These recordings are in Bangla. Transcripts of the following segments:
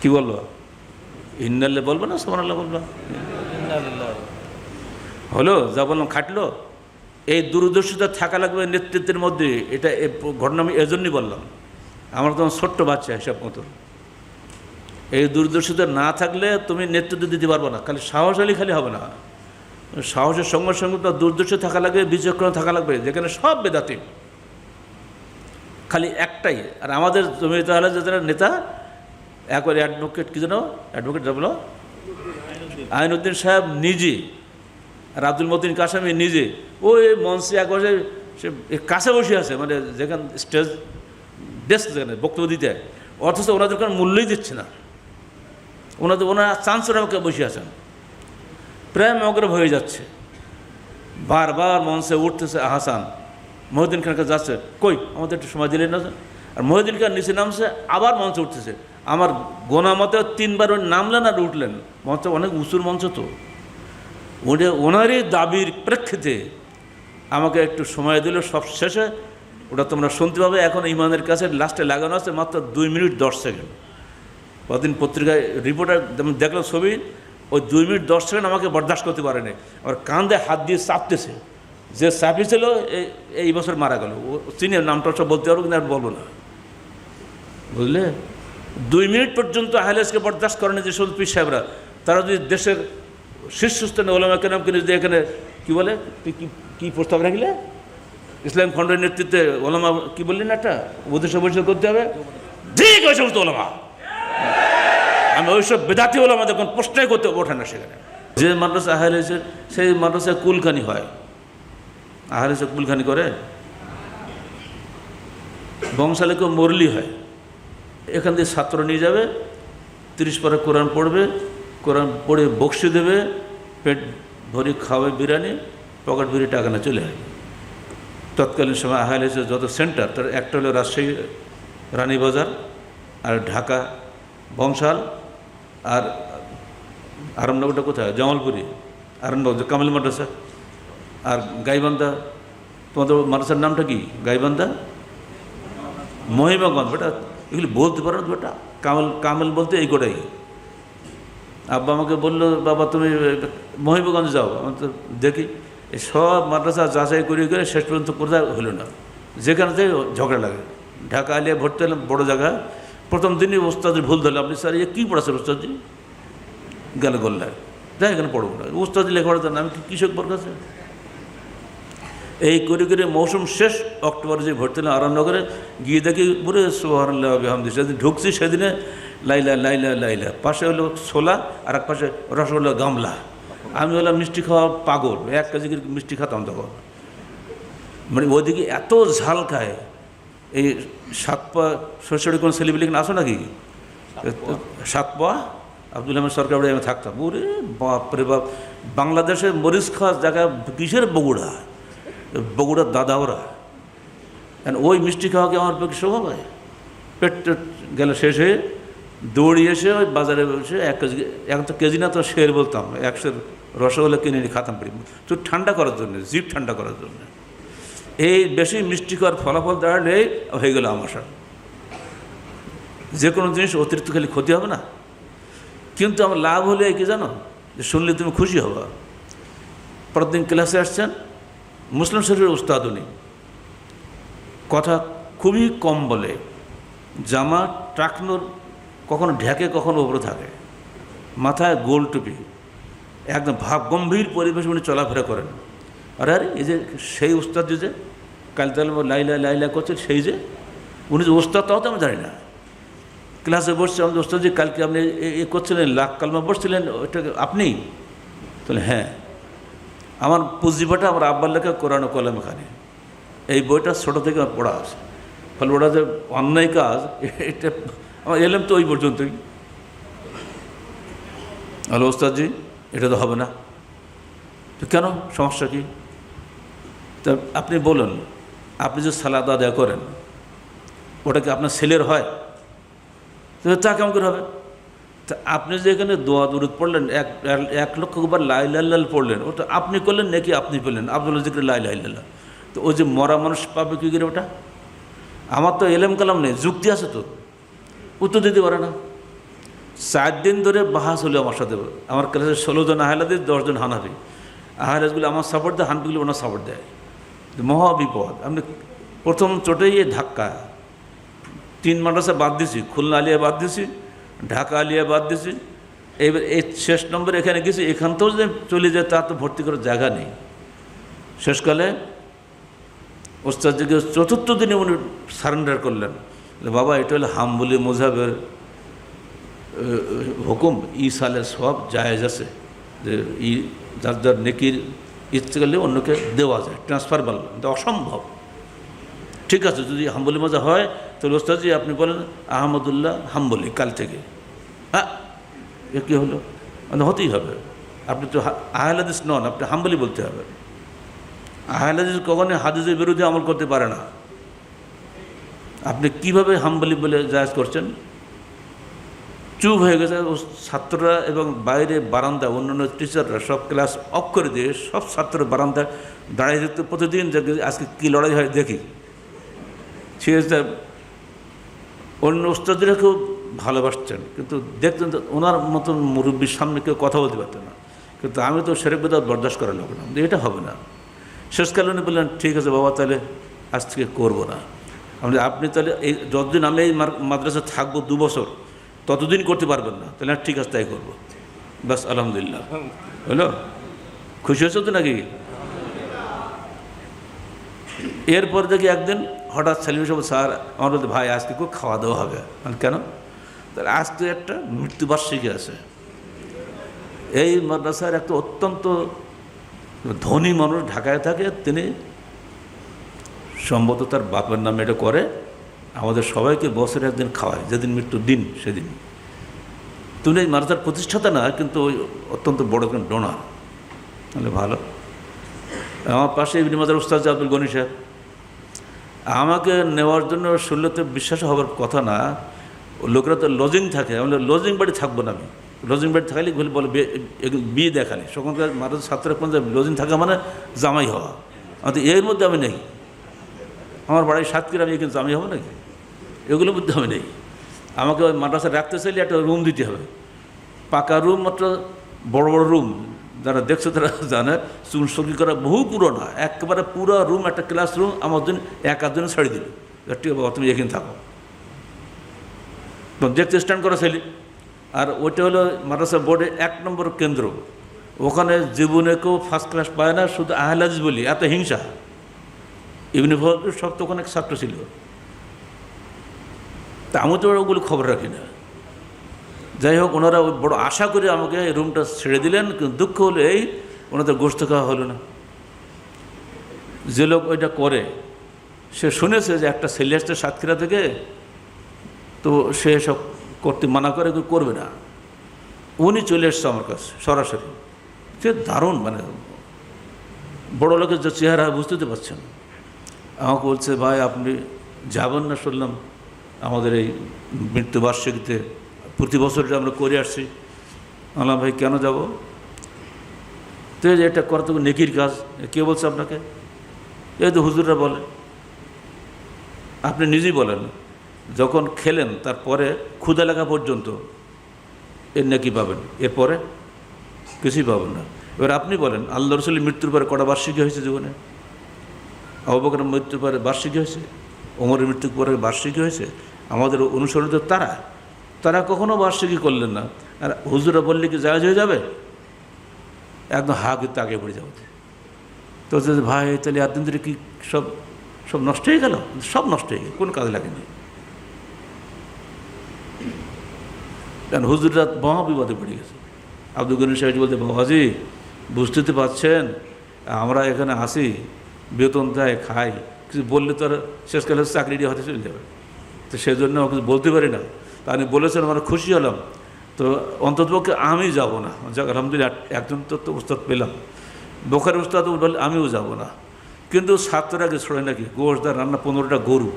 কি বলবো? ইন্নাল্লাহ বলবো না সুবহানাল্লাহ বলবো? হলো যা বললাম খাটলো। এই দূরদর্শিতা থাকা লাগবে নেতৃত্বের মধ্যে। এটা ঘটনা আমি এজন্যই বললাম, আমার তখন ছোট্ট বাচ্চা হিসাব মতো। এই দূরদর্শিতা না থাকলে তুমি নেতৃত্ব দিতে পারবো না। খালি সাহসী খালি হবে না, সাহসের সঙ্গে সঙ্গে তো দূরদর্শী থাকা লাগবে, বিচক্ষণ থাকা লাগবে, যেখানে সব বেদাতি। খালি একটাই। আর আমাদের জমিয়ত আহলে যারা নেতা একবারে অ্যাডভোকেট, কি যেন অ্যাডভোকেট বলো, আইনউদ্দিন সাহেব নিজে, আর আব্দুল মতিন কাসেমি নিজে ওই মঞ্চে একবারে সে কাছে বসে আছে, মানে যেখানে স্টেজ ডেস্ক যেখানে বক্তব্য দিতে, অথচ ওনাদের কোনো মূল্যই দিচ্ছে না। ওনার চান্সের আমাকে বসে আছেন, প্রায় মগ্রব হয়ে যাচ্ছে। বারবার মঞ্চে উঠতেছে আহসান, মহিউদ্দিন খানকে যাচ্ছে, কই আমাদের একটু সময় দিলেন না। আর মহিউদ্দিন খান নিচে নামছে, আবার মঞ্চে উঠতেছে। আমার গোনা মতে 3 বার নামলেন আর উঠলেন। মঞ্চ অনেক উঁচুর মঞ্চ, তো ওনারই দাবির প্রেক্ষিতে আমাকে একটু সময় দিল। সব শেষে ওটা তোমরা শুনতে পাবে, এখন ইমানের কাছে লাস্টে লাগানো আছে মাত্র 2 মিনিট 10 সেকেন্ড। কদিন পত্রিকায় রিপোর্টার দেখলাম ছবি, ওই 2 মিনিট 10 সেকেন্ড আমাকে বরদাস্ত করতে পারেনি। আবার কান্দে হাত দিয়ে চাপতেছে, যে চাপিয়েছিল এই বছর মারা গেল। ও চিনি নামটা সব বলতে পারবো, কিন্তু আর বলবো না, বুঝলে। 2 মিনিট পর্যন্ত আহলেসকে বরদাস্ত করেনি যে সকল পীর সাহেবরা। তারা যদি দেশের শীর্ষস্থানে ওলামা কেরামকে যদি এখানে কী বলে, কী প্রস্তাব রাখলে, ইসলাম খণ্ডের নেতৃত্বে ওলামা কী বললেন, একটা উপদেষ্টা পরিষদ করতে হবে, ঠিক ওই সমস্ত ওলামা। আমি ওইসব বেদাতি ওলামা যখন প্রশ্নই করতে ওঠে না সেখানে। যে মাদ্রাসা আহলেসের, সেই মাদ্রাসায় কুলখানি হয়। আহলেসে কুলখানি করে, বংশালে কেউ মরলি হয়। এখান দিয়ে ছাত্র নিয়ে যাবে, 30 পারা কোরআন পড়বে, কোরআন পড়ে বক্সি দেবে, পেট ভরি খাওয়াবে বিরিয়ানি, পকেট ভরি টাকা না চলে আসবে। তৎকালীন সময় আহলেসের যত সেন্টার, তার একটা হলো রাজশাহী রানীবাজার, আর ঢাকা বংশাল, আর আরামনগরটা কোথায়, জামালপুরি আরামনগর কামাল মাদ্রাসা, আর গাইবান্ধা। তোমাদের মাদ্রাসার নামটা কি? গাইবান্ধা, মহিমাগঞ্জ। বেটা এগুলি বলতে পারো না বেটা, কামেল বলতে এই কটাই। আব্বা আমাকে বললো, বাবা তুমি মহিমাগঞ্জ যাও। আমি তো দেখি এই সব মাদ্রাসা যাচাই করে শেষ পর্যন্ত কোথাও হলো না, যেখানে ঝগড়া লাগে। ঢাকা আলিয়া ভর্তি হলাম, বড়ো জায়গা। প্রথম দিনই ওস্তাদের ভুল ধরলাম, আপনি স্যার কী পড়াচ্ছেন ওস্তাদজি? গেলে গোল্লায়, যাই এখানে পড়বো না, ওস্তাদি লেখাপড়া জান, আমি কৃষক বর্গ আছে। এই করে করে মৌসুম শেষ, অক্টোবরে যে ভর্তি হলাম আরামনগরে, গিয়ে দেখি পুরো সুবহানাল্লাহ বিহামদিহি। সেদিন ঢুকছি, সেদিনে লাইলা লাইলা লাইলা, পাশে হলো ছোলা আর এক পাশে রসগোল্লা গামলা। আমি হলাম মিষ্টি খাওয়া পাগল, 1 কেজি মিষ্টি খেতাম তখন। মানে ওইদিকে এত ঝাল খায়। এই 7 পা সরষে কোনো ছেলেপিলে আসো নাকি? 7 পা আব্দুল আহমেদ সরকার বাড়ি আমি থাকতাম। ওরে বাপরে বাপ, বাংলাদেশে মরিচ খাওয়ার জায়গা কিসের বগুড়া, বগুড়ার দাদা ওরা। ওই মিষ্টি খাওয়াকে আমার পক্ষে স্বভাব হয়। পেট গেলে শেষ হয়ে দৌড়িয়ে এসে ওই বাজারে বসে 1 কেজি, এখন তো কেজি না, তো শের বলতাম, 100 রসগোল্লা কিনে নিয়ে খাতাম পারি, তো ঠান্ডা করার জন্য, জিভ ঠান্ডা করার জন্য। এই বেশি মিষ্টি খাওয়ার ফলাফল দাঁড়ালে হয়ে গেল আমাশা। যে কোনো জিনিস অতিরিক্ত খালি ক্ষতি হবে না, কিন্তু আমার লাভ হলে কি জানো, যে শুনলে তুমি খুশি হবা। প্রতিদিন ক্লাসে আসছেন, মুসলিম শরীফের উস্তাদ উনি, কথা খুবই কম বলে, জামা টাকনোর কখনো ঢেকে কখনো উপরে থাকে, মাথায় গোল টুপি, একদম ভাব গম্ভীর পরিবেশ উনি চলাফেরা করেন। আরে এই যে সেই উস্তাদ যে কাল তাহলে লাইলা লাইলা করছে, সেই যে উনি যে উস্তাদ, তাও তো আমি জানি না। ক্লাসে বসছে, আমাদের উস্তাদ যে কালকে আপনি এ করছিলেন, লাখ কালমা বসছিলেন, ওইটা আপনি? তাহলে হ্যাঁ, আমার পুঁজিবাটা আমার আব্বার লেখা কোরআন ও কলম এখানে, এই বইটা ছোটো থেকে আমার পড়া আছে। ফলে ওটা যে অন্যায় কাজ, এটা আমার এলাম তো ওই পর্যন্তই। হ্যালো ওস্তাদজি, এটা তো হবে না। তো কেন, সমস্যা কি? তা আপনি বলুন, আপনি যে সালাদ আদায় করেন, ওটা কি আপনার ছেলের হয়? তা কেমন করে হবে? তা আপনি যে এখানে দোয়া দুরুদ পড়লেন, 1 লক্ষ বার লা ইলাহা ইল্লাল্লাহ পড়লেন, ওটা আপনি করলেন নাকি আপনি পেলেন? আব্দুল্লাহ জিকরে লা ইলাহা ইল্লাল্লাহ। তো ওই যে মরা মানুষ পাবে কী করে ওটা? আমার তো এলেম কালাম নেই, যুক্তি আছে তো। উত্তর দিতে পারে না। 4 দিন ধরে বাহাস হলো আমার সাথে। আমার ক্লাসে 16 জন আহলে হাদিস, 10 জন হানাফি। আহলে হাদিসগুলো আমার সাপোর্ট দেয়, হানাফিগুলো ওনার সাপোর্ট দেয়। মহা বিপদ। আপনি প্রথম চোটেই ধাক্কা। 3 মাদ্রাসা বাদ দিছি, খুলনা আলিয়া বাদ দিছি, ঢাকা আলিয়া বাদ দিছি। এবার এই শেষ নম্বরে এখানে গেছি, এখান থেকেও যে চলে যায় তা তো ভর্তি করার জায়গা নেই। শেষকালে ওস্তাদজিকে 4র্থ দিনে উনি সারেন্ডার করলেন, বাবা এটা হলো হাম্বলি মযহাবের হুকুম, ই সালের সব জায়েজ আছে, যে ই যার যার নেকির ইচ্ছে করলে অন্যকে দেওয়া যায়, ট্রান্সফারবল, কিন্তু অসম্ভব। ঠিক আছে, যদি হাম্বলি মযহাব হয় তাহলে ওস্তাদজি আপনি বলেন আহমদুল্লাহ হাম্বলি কাল থেকে। হ্যাঁ, এ কী হলো? মানে হতেই হবে। আপনি তো আহলে হাদিস নন, আপনি হাম্বলি বলতে হবে। আহলে হাদিস কখনোই হাদিসের বিরুদ্ধে আমল করতে পারে না। আপনি কিভাবে হাম্বলি বলে জায়েজ করছেন? চুপ হয়ে গেছে ছাত্ররা, এবং বাইরে বারান্দা অন্যান্য টিচাররা সব ক্লাস অফ করে দিয়ে সব ছাত্র বারান্দায় দাঁড়িয়ে যেত প্রতিদিন, যে আজকে কী লড়াই হয় দেখি। সে অন্য ওস্তাদরা খুব ভালোবাসতেন, কিন্তু দেখতেন তো ওনার মতন মুরব্বীর সামনে কেউ কথা বলতে পারতেন না। কিন্তু আমি তো সেরেক বেদাত বরদাস্ত করার লোক না, এটা হবে না। শেষকালে উনি বললেন ঠিক আছে বাবা, তাহলে আজ থেকে করবো না। আপনি তাহলে এই যতদিন আমি এই মাদ্রাসা থাকবো 2 বছর, ততদিন করতে পারবেন না। তাহলে ঠিক আছে, তাই করবো। বাস, আলহামদুলিল্লাহ। হলো, খুশি হয়েছে তো নাকি? এরপর দেখি একদিন হঠাৎ সেলিম সাহেব স্যার আমার বলতে, ভাই আজকে খুব খাওয়া দাওয়া হবে। কেন? তাহলে আজ তো একটা মৃত্যুবার্ষিকী আছে। এই মাদ্রাসার একটা অত্যন্ত ধনী মানুষ ঢাকায় থাকে, তিনি সম্ভবত তার বাপের নামে এটা করে, আমাদের সবাইকে বছরে একদিন খাওয়ায়, যেদিন মৃত্যুর দিন সেদিন। তুমি এই মাদ্রাসার প্রতিষ্ঠাতা না, কিন্তু ওই অত্যন্ত বড় একজন ডোনার। তাহলে ভালো। আমার পাশে ইবনে মাজার উস্তাদ আব্দুল গনি সাহেব, আমাকে নেওয়ার জন্য শুনলেতে বিশ্বাস হওয়ার কথা না। লোকেরা তো লজিং থাকে, আমি লজিং বাড়ি থাকবো না। আমি লজিং বাড়ি থাকলে বলে বিয়ে দেখালে, সেখানকার মাদ্রাসার ছাত্ররা কোন লজিং থাকা মানে জামাই হওয়া। আমি এর মধ্যে আমি নেই। আমার বাড়ির সাতক্ষীরা, আমি কিন্তু জামাই হবো নাকি? এগুলোর মধ্যে আমি নেই। আমাকে ওই মাদ্রাসা রাখতে চাইলে একটা রুম দিতে হবে, পাকা রুম, মাত্র বড় বড় রুম। যারা দেখছো তারা জানে, চুনসকি করা, বহু পুরোনো, একেবারে পুরো রুম, একটা ক্লাসরুম আমার জন্য 1-8 ছেড়ে দিল। ঠিক বাবা, তুমি এখানে থাকো। তো দেখতে স্ট্যান্ড করা ছেলে। আর ওইটা হলো মাদ্রাসা বোর্ডে 1 নম্বর কেন্দ্র। ওখানে জীবনে কেউ ফার্স্ট ক্লাস পায় না, শুধু আহলে হাদিস বলি, এত হিংসা। ইবনে ফজল সব তো ওখানে ছাত্র ছিল। তা আমি তো ওগুলো খবর রাখি না। যাই হোক, ওনারা ওই বড় আশা করে আমাকে এই রুমটা ছেড়ে দিলেন, কিন্তু দুঃখ হলো এই, ওনাদের গোশত খাওয়া হলো না। যে লোক ওইটা করে সে শুনেছে যে একটা ছেলে আসছে সাতক্ষীরা থেকে, তো সে সব করতে মানা করে, করবে না। উনি চলে এসছে আমার কাছে সরাসরি। সে দারুণ, মানে বড় লোকের যে চেহারা বুঝতে পারছেন। আমাকে বলছে, ভাই আপনি যাবেন না? শুনলাম আমাদের এই মৃত্যুবার্ষিকীতে, প্রতি বছর আমরা করে আসছি। বললাম ভাই কেন যাব? তো এটা করা তো নেকির কাজ। কে বলছে আপনাকে? এই তো হুজুররা বলে। আপনি নিজেই বলেন, যখন খেলেন তারপরে ক্ষুধা লাগা পর্যন্ত এর নাকি পাবেন, এরপরে কিছুই পাবেন না। এবার আপনি বলেন, আল্লাহ রসুলের মৃত্যুর পরে কটা বার্ষিকী হয়েছে জীবনে? আবু বকরের মৃত্যুর পরে বার্ষিকী হয়েছে, ওমরের মৃত্যুর পরে বার্ষিকী হয়েছে। আমাদের অনুসরিত তারা কখনো বার্ষিকী করলেন না। আর হুজুরা বললে কি জায়েজ হয়ে যাবে? একদম হা কিন্তু আগে পড়ে যাবে। তো ভাই তাহলে এতদিন ধরে কি সব নষ্ট হয়ে গেল? সব নষ্ট হয়ে গেল, কোনো কাজে লাগেনি। কারণ হুজুররা মহা বিপদে পড়ে গেছে। আব্দুল গনি সাহেব বলতে, বাবাজি বুঝতে তো পারছেন, আমরা এখানে আসি, বেতন দেয়, খাই, কিছু বললে তো আর শেষকালে চাকরিটি হতে চলে যাবে। তো সেই জন্য কিছু বলতে পারি না। তা আমি বলেছেন, আমরা খুশি হলাম। তো অন্ততপক্ষে আমি যাব না। যাক আলহামদুলিল্লাহ, একজন তো উস্তাদ পেলাম। বোখারি উস্তাদ বললে আমিও যাব না। কিন্তু ছাত্ররাকে ছড়ে নাকি গোশ দা রান্না 15টা গরু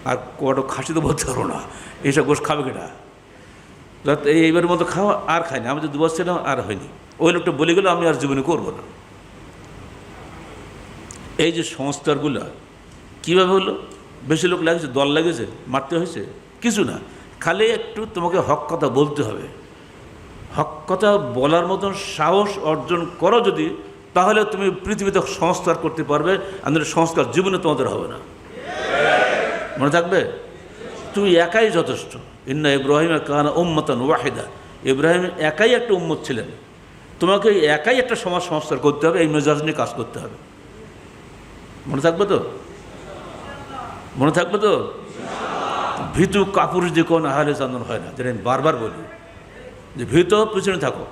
আর কটা খাসি তো বলতে পারবো না, এইসব গোশ খাবে কেটা? এইবারের মতো খাওয়া আর খাইনি। আমি তো 2 বছর ছিলাম, আর হয়নি। ওই লোকটা বলে গেল, আমি আর জীবনে করবো না। এই যে সংস্কারগুলো কীভাবে হলো? বেশি লোক লাগেছে, দল লাগেছে, মারতে হয়েছে? কিছু না, খালি একটু তোমাকে হক কথা বলতে হবে। হক কথা বলার মতন সাহস অর্জন করো যদি, তাহলে তুমি পৃথিবীতে সংস্কার করতে পারবে। আমাদের সংস্কার জীবনে তোমাদের হবে না, মনে থাকবে। তুমি একাই যথেষ্ট। ইন্না ইব্রাহিম কানা উম্মাতান ওয়াহিদা, ইব্রাহিম একাই একটা উম্মত ছিলেন। তোমাকে একাই একটা সমাজ সংস্কার করতে হবে, এই মেজাজ নিয়ে কাজ করতে হবে। মনে থাকবে তো? মনে থাকবে তো? ভীতু কাপুরুষ যে কোন আহলে জান্নাত হয় না, যেটা আমি বারবার বলি, যে ভীত পিছনে থাকো,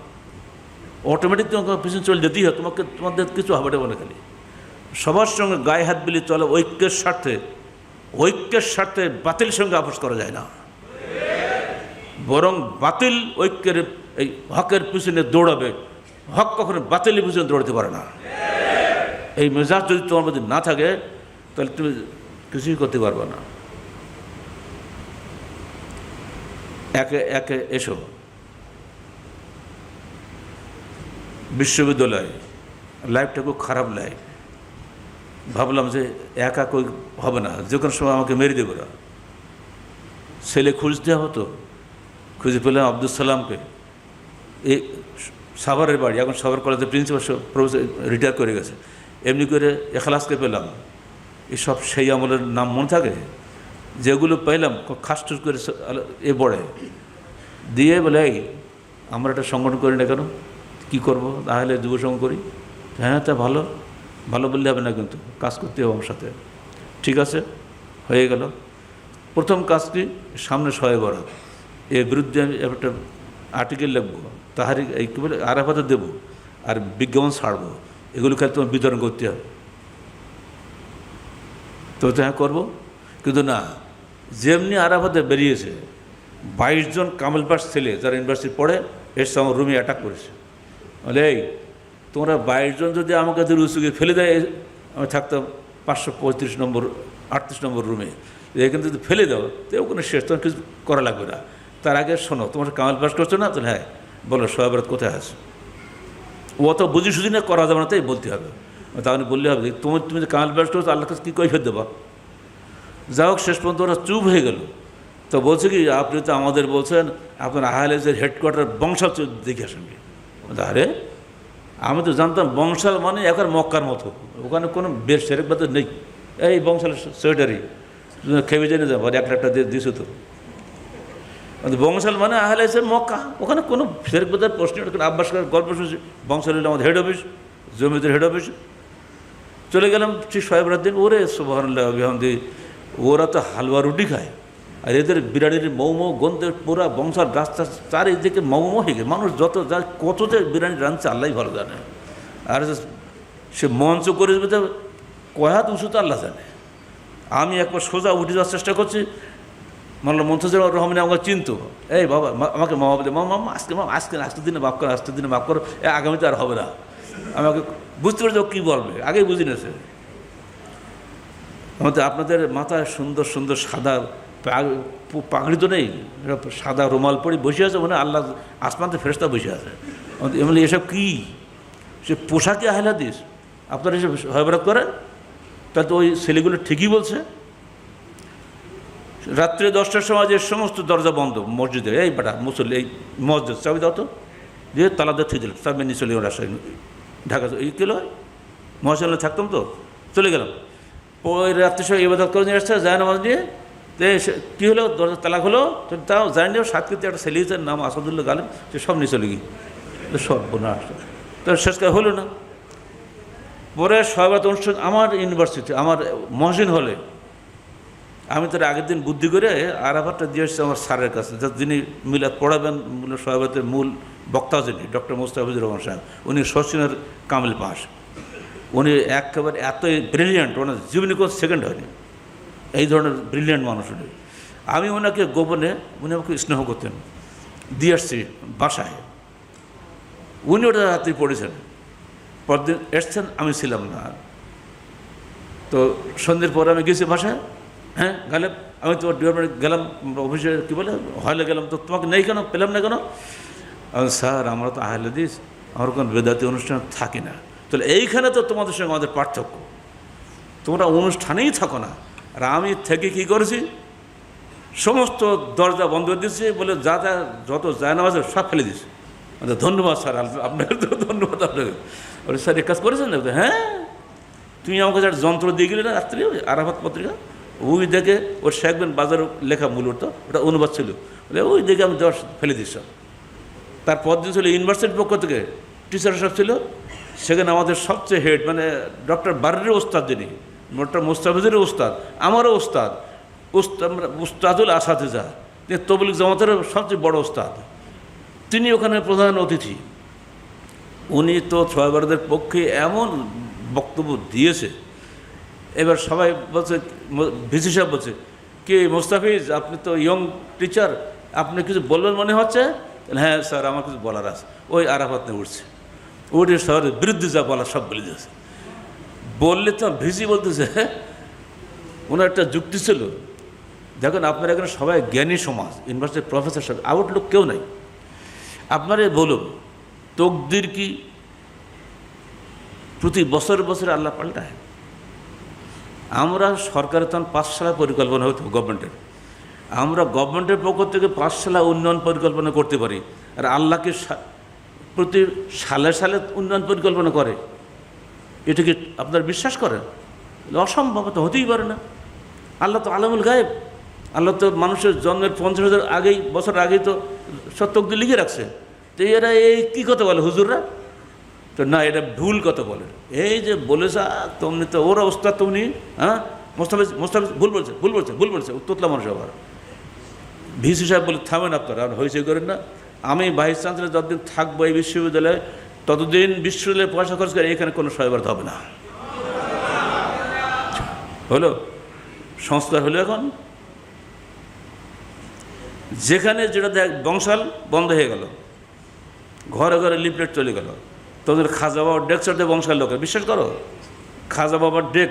অটোমেটিক তোমাকে পিছনে চলে যেতেই হয়। তোমাদের কিছু হবে না বলে খালি সবার সঙ্গে গায়ে হাত বিলিয়ে চলে ঐক্যের স্বার্থে। ঐক্যের স্বার্থে বাতিল সঙ্গে আপোষ করা যায় না, বরং বাতিল ঐক্যের এই হকের পিছনে দৌড়াবে, হক কখনো বাতিলের পিছনে দৌড়াতে পারে না। এই মেজাজ যদি তোমার মধ্যে না থাকে, তাহলে তুমি কিছুই করতে পারবে না। একে একে এসো। বিশ্ববিদ্যালয় লাইফটা খুব খারাপ লাইফ। ভাবলাম যে একা কই হবে না, যে কোনো সময় আমাকে মেরে দেবে না। ছেলে খুঁজতে হতো, খুঁজে পেলাম আব্দুল সালামকে। এই সাভারের বাড়ি, এখন সাভার কলেজের প্রিন্সিপাল প্রফেসর রিটায়ার করে গেছে। এমনি করে এখলাসকে পেলাম। এসব সেই আমলের নাম মনে থাকে, যেগুলো পেলাম খাসটুস করে এ বড়ে দিয়ে বলে, এই আমরা একটা সংগঠন করি না কেন, কী করবো, তাহলে যুব সংঘ করি। হ্যাঁ, তা ভালো, ভালো বললে হবে না, কিন্তু কাজ করতে হবে আমার সাথে। ঠিক আছে, হয়ে গেল। প্রথম কাজটি সামনে শয়ে বরাত, এর বিরুদ্ধে আমি একটা আর্টিকেল লিখবো, তাহারি এই কী বলে আরাফাতে দেবো, আর বিজ্ঞাপন ছাড়বো। এগুলো খালি তোমার বিতরণ করতে হবে। তো হ্যাঁ করবো, কিন্তু না, যেমনি আরাফাতে বেরিয়েছে 22 জন কামেল পাস ছেলে যারা ইউনিভার্সিটি পড়ে এসে আমার রুমে অ্যাটাক করেছে। বলে, এই তোমরা 22 জন যদি আমাকে রুসুকে ফেলে দেয়, আমি থাকতাম 535 নম্বর 38 নম্বর রুমে। এখানে যদি ফেলে দাও তো ওখানে শেষ, তোমার কিছু করা লাগবে না। তার আগে শোনো, তোমার কামেল পাস করছো না? তো হ্যাঁ, বলো শোয়া বরাত কোথায় আছে। ও তো বুঝি সুঝি না, করা যাবে না, তাই বলতে হবে। তাহলে বললে হবে তুমি যে কামেল পাস করছো, আল্লাহ কাছে কী কৈফিয়ত দেবা। যা হোক, শেষ পর্যন্ত ওরা চুপ হয়ে গেল। তো বলছে কি, আপনি তো আমাদের বলছেন আপনার আহলেজের হেডকোয়ার্টার বংশাল দেখে আসেন। আরে আমি তো জানতাম বংশাল মানে এখন মক্কার মতো, ওখানে কোনো বেশ সেরেক বাদ নেই। এই বংশালের সোয়েটারি খেয়ে জেনে যাবো, 1 লাখ টাকা দিয়েছো তো। বংশাল মানে আহলেজের মক্কা, ওখানে কোনো সেরেক বাদের প্রশ্ন। আব্বাস গল্প শুনছি, বংশাল হলো আমাদের হেড অফিস, জমিদের হেড অফিস। চলে গেলাম ঠিক শোয়া বরাত দিন। ওরে সুবহানাল্লাহ বিহামদি, ওরা তো হালুয়া রুটি খায়, আর এদের বিরিয়ানির মৌ গন্ধে পুরা বংশাল রাস্তা চারিদিকে মৌ হয়ে গেছে। মানুষ যত যা কত যে বিরিয়ানি রাঁধছে আল্লাহ ভালো জানে। আর সে মঞ্চ করে কয়াত উঁচুতে আল্লাহ জানে। আমি একবার সোজা উঠে যাওয়ার চেষ্টা করছি, মাল্লা মন্থজুর রহমানি আমাকে চিনত। এই বাবা, আমাকে মামা বলে, মামা আজকে দিনে মাফ করো, আজকের দিনে মাফ করো, আগামীতে আর হবে না। আমাকে বুঝতে পারছি ও কী বলবে, আগেই বুঝি নেছে। আমাদের আপনাদের মাথায় সুন্দর সুন্দর সাদা পাগড়ি তো নেই, সাদা রুমাল পরে বসে আছে, মানে আল্লাহ আসমানতে ফেরেশতা বসে আছে। এমনি এসব কী, সে পোশাকে আহলে হাদিস, আপনারা এসব হয়বরাত করেন। তাহলে তো ওই ছেলেগুলো ঠিকই বলছে। রাত্রে 10টার সময় যে সমস্ত দরজা বন্ধ মসজিদে, এই বেটা মুসল্লি, এই মসজিদ চাবি দাও তো, দিয়ে তালাদের ঠিক দিল, চাবি নিয়ে চলে ওরা ঢাকা। এই কী হয়, মহাশাল্লাহ থাকতাম তো, চলে গেলাম। ওই রাত্রে সময় ইবাদত করে নিয়ে আসছে, যায় নামাজ নিয়ে। তো কী হলো, দরজা তালাক হলো, তো তাও যায় নিয়ে সাতক্ষীতে একটা ছেলেছেন নাম আসাদুল্লাহ গালেব, সে সব নিয়ে চলে গিয়ে সব বোনা আসলো। তো শেষকাল হলো না। পরে শোয়া অনুষ্ঠান আমার ইউনিভার্সিটি, আমার মহসিন হলে, আমি তার আগের দিন বুদ্ধি করে আরাফাতটা দিয়ে এসেছি আমার স্যারের কাছে, যিনি মিলাদ পড়াবেন, শোয়াবাতের মূল বক্তা যিনি ডক্টর মোস্তাফিজুর রহমান সাহেব। উনি সচিনের কামিল পাস, উনি একেবারে এতই ব্রিলিয়ান্ট, ওনার জীবনে কোনো সেকেন্ড হয়নি, এই ধরনের ব্রিলিয়ান্ট মানুষ উনি। আমি ওনাকে গোপনে, উনি আমাকে স্নেহ করতেন, দিয়ে আসছি বাসায়। উনি ওটা রাত্রি পড়েছেন, পরদিন এসছেন, আমি ছিলাম না। তো সন্ধ্যের পরে আমি গেছি বাসায়। হ্যাঁ গালেব, আমি তোমার ডিপার্টমেন্টে গেলাম, অফিসে কী বলে হলে গেলাম, তো তোমাকে নেই কেন, পেলাম না কেন? স্যার আমরা তো আহলে হাদিস, আমার কোনো বেদাতি অনুষ্ঠান থাকি না। তাহলে এইখানে তো তোমাদের সঙ্গে আমাদের পার্থক্য, তোমরা অনুষ্ঠানেই থাকো না। আর আমি থেকে কী করেছি, সমস্ত দরজা বন্ধ করে দিচ্ছে, বলে যা যা যত যায় নামাজ সব ফেলে দিচ্ছে। ধন্যবাদ স্যার, আপনাকে তো ধন্যবাদ আপনাকে। বলে স্যার এক কাজ করেছেন না? হ্যাঁ, তুমি আমাকে যার যন্ত্র দিয়ে গেলে না রাত্রি, আরাফাত পত্রিকা, ওই দেখে ওর শেখ বিন বাজার লেখা মূলত ওটা অনুবাদ ছিল, বলে ওই দেখে আমি দশ ফেলে দিচ্ছি। তারপর দিন ছিল ইউনিভার্সিটির পক্ষ থেকে টিচার সব ছিল, সেখানে আমাদের সবচেয়ে হেড মানে ডক্টর বারের ওস্তাদ, যিনি ডক্টর মোস্তাফিজের ওস্তাদ, আমারও ওস্তাদ, উস্তাদুল আসাতিজা, তিনি তবলিগ জামাতের সবচেয়ে বড় ওস্তাদ, তিনি ওখানে প্রধান অতিথি। উনি তো ছয়বারদের পক্ষে এমন বক্তব্য দিয়েছে, এবার সবাই বলছে, ভিসি সাহেব বলছে, কি মোস্তাফিজ আপনি তো ইয়ং টিচার, আপনি কিছু বলবেন মনে হচ্ছে? হ্যাঁ স্যার, আমার কিছু বলার আছে। ওই আরাফাত নিয়ে উঠছে, উঠে শহরের বিরুদ্ধে যা বলার সব বলে দিয়েছে। বললে তো ভিসি বলতেছে, ওনার একটা যুক্তি ছিল, দেখুন আপনার এখানে সবাই জ্ঞানী সমাজ, ইউনিভার্সিটির প্রফেসর সব, আউটলুক কেউ নাই, আপনারা বলুন তকদির কি প্রতি বছর বছর আল্লাহ পাল্টায়? আমরা সরকারের তখন 5 সালা পরিকল্পনা হতো গভর্নমেন্টের, আমরা গভর্নমেন্টের পক্ষ থেকে 5 সালা উন্নয়ন পরিকল্পনা করতে পারি, আর আল্লাহকে প্রতি সালে সালে উন্নয়ন পরিকল্পনা করে, এটা কি আপনারা বিশ্বাস করেন? অসম্ভব, তো হতেই পারে না। আল্লাহ তো আলমুল গায়েব, আল্লাহ তো মানুষের জন্মের 50,000 বছর আগেই তো তকদির লিখে রাখছে। তো এরা এই কী কথা বলে হুজুররা? তো না, এটা ভুল কথা বলে, এই যে বলেছে তুমি তো ওর অবস্থা, তুমি হ্যাঁ মোস্তাফিজ মোস্তাফিজ ভুল বলছে, ভুল বলছে, ভুল বলছে, তোতলা মানুষ। আবার ভিসি সাহেব বলে, থামেন আপনারা, আর হয়েছে করেন না, আমি ভাইস চ্যান্সেলর যতদিন থাকবো এই বিশ্ববিদ্যালয়ে, ততদিন বিশ্ববিদ্যালয়ে পয়সা খরচ করে এখানে কোনো সহায়তা হবে না। হলো সংস্কার হলো। এখন যেখানে যেটা দেখ বংশাল বন্ধ হয়ে গেল, ঘরে ঘরে লিফলেট চলে গেল, তোদের খাজা বাবার ডেক চড়তে বংশাল লোকের, বিশ্বাস করো? খাজা বাবার ডেক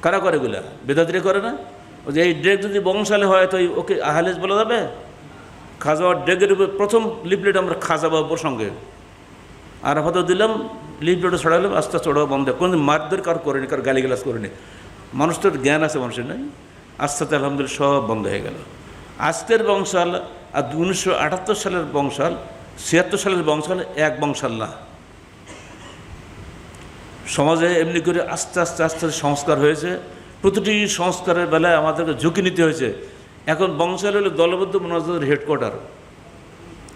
কারা করে? এগুলা বেদাতিরা করে না? ওই যে এই ডেক যদি বংশালে হয় তো ওকে আহলেজ বলা যাবে? খাজা বাবার ডেকের উপর প্রথম লিফলেট আমরা খাজা বাবার প্রসঙ্গে আরাফাতও দিলাম, লিফলেটও ছড়ালাম, আস্তে আস্তে ওটা বন্ধ। কোনো মারধর কার করেনি, কার গালিগালাজ করেনি, মানুষ তো জ্ঞান আছে মানুষের, নাই? আস্তে আস্তে আলহামদুলিল্লাহ সব বন্ধ হয়ে গেল। আজকের বংশাল আর 1978 সালের বংশাল, 76 সালের বংশাল এক বংশাল না। সমাজে এমনি করে আস্তে আস্তে আস্তে সংস্কার হয়েছে। প্রতিটি সংস্কারের বেলায় আমাদেরকে ঝুঁকি নিতে হয়েছে। এখন বংশাল হলো দলবদ্ধ মোনাজাতের হেডকোয়ার্টার।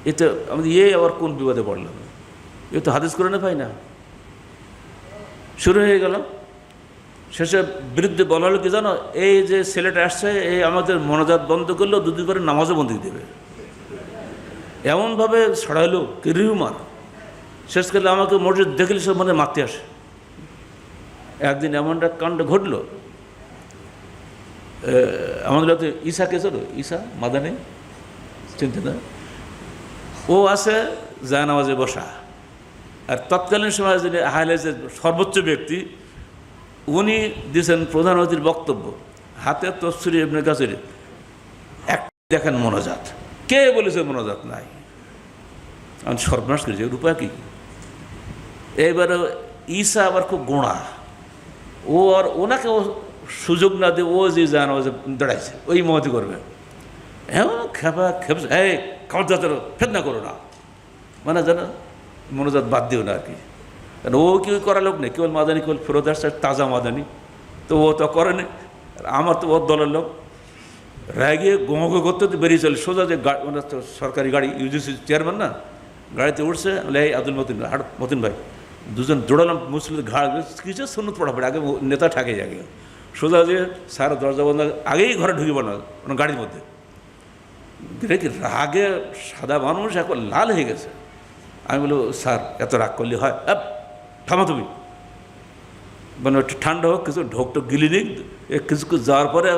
এতে আমাদের আবার কোন বিপদে পড়লাম? এ তো হাদিস করে না পাই না, শুরু হয়ে গেল। শেষে বিরুদ্ধে বলা হলো কি জানো, এই যে ছেলেটা আসছে, এই আমাদের মোনাজাত বন্ধ করলো, দুদিন পরে নামাজও বন্ধ দেবে, এমনভাবে ছড়াইলো কি রিউমার। শেষকালে আমাকে মসজিদ দেখলে সব মনে মারতে আসে। একদিন এমন একটা কাণ্ড ঘটলো, আমাদের হয়তো ঈশা কে ছিল, ঈশা মাদানি চিন্তা না, ও আছে জায়নামাজে বসা, আর তৎকালীন সময় যিনি হাইলাইটের সর্বোচ্চ ব্যক্তি, উনি দিয়েছেন প্রধান অতিথির বক্তব্য, হাতে তফসির ইবনে কাসির, এক দেখেন মোনাজাত। কে বলেছে মোনাজাত নাই? আমি সর্বনাশ করেছি, এর উপায় কী? এইবারে ঈশা আবার খুব গোঁড়া, ও আর ওনাকে সুযোগ না দিয়ে ও যে জানো যে দাঁড়াইছে, ওই মহতি করবে, হ্যাঁ খেপা খেপছে, এই খাবার যাত্রা ফেদনা করো না, মানে জানো মনোজাত বাদ দিও না আর কি। কারণ ও কেউ করা লোক নেই, কেবল মাদানি, কেবল ফেরত আসছে তাজা মাদানি, তো ও তো করেনি। আমার তো ওর দলের লোক রাগে গোমগো করতে তো বেরিয়ে চলে সোজা, যে ওনার তো সরকারি গাড়ি, ইউজিসি চেয়ারম্যান না, গাড়িতে উঠছে, বলে এই আব্দুল মতিন, হাট মতিন ভাই, দুজন দৌড়ালাম মুসলিম ঘাড় কিছু সুন্নত পড়া পড়ে, আগে নেতা ঠাকে আগে সোজা যে স্যার দরজা বন্ধ, আগেই ঘরে ঢুকে পড়ল ওনার গাড়ির মধ্যে। দেখি রাগে সাদা মানুষ এখন লাল হয়ে গেছে। আমি বলি, স্যার এত রাগ করলে হয়? থামো তুমি, মানে একটু ঠান্ডা হোক, কিছু ঢোকটো গিলি নিক। কিছু যাওয়ার পরে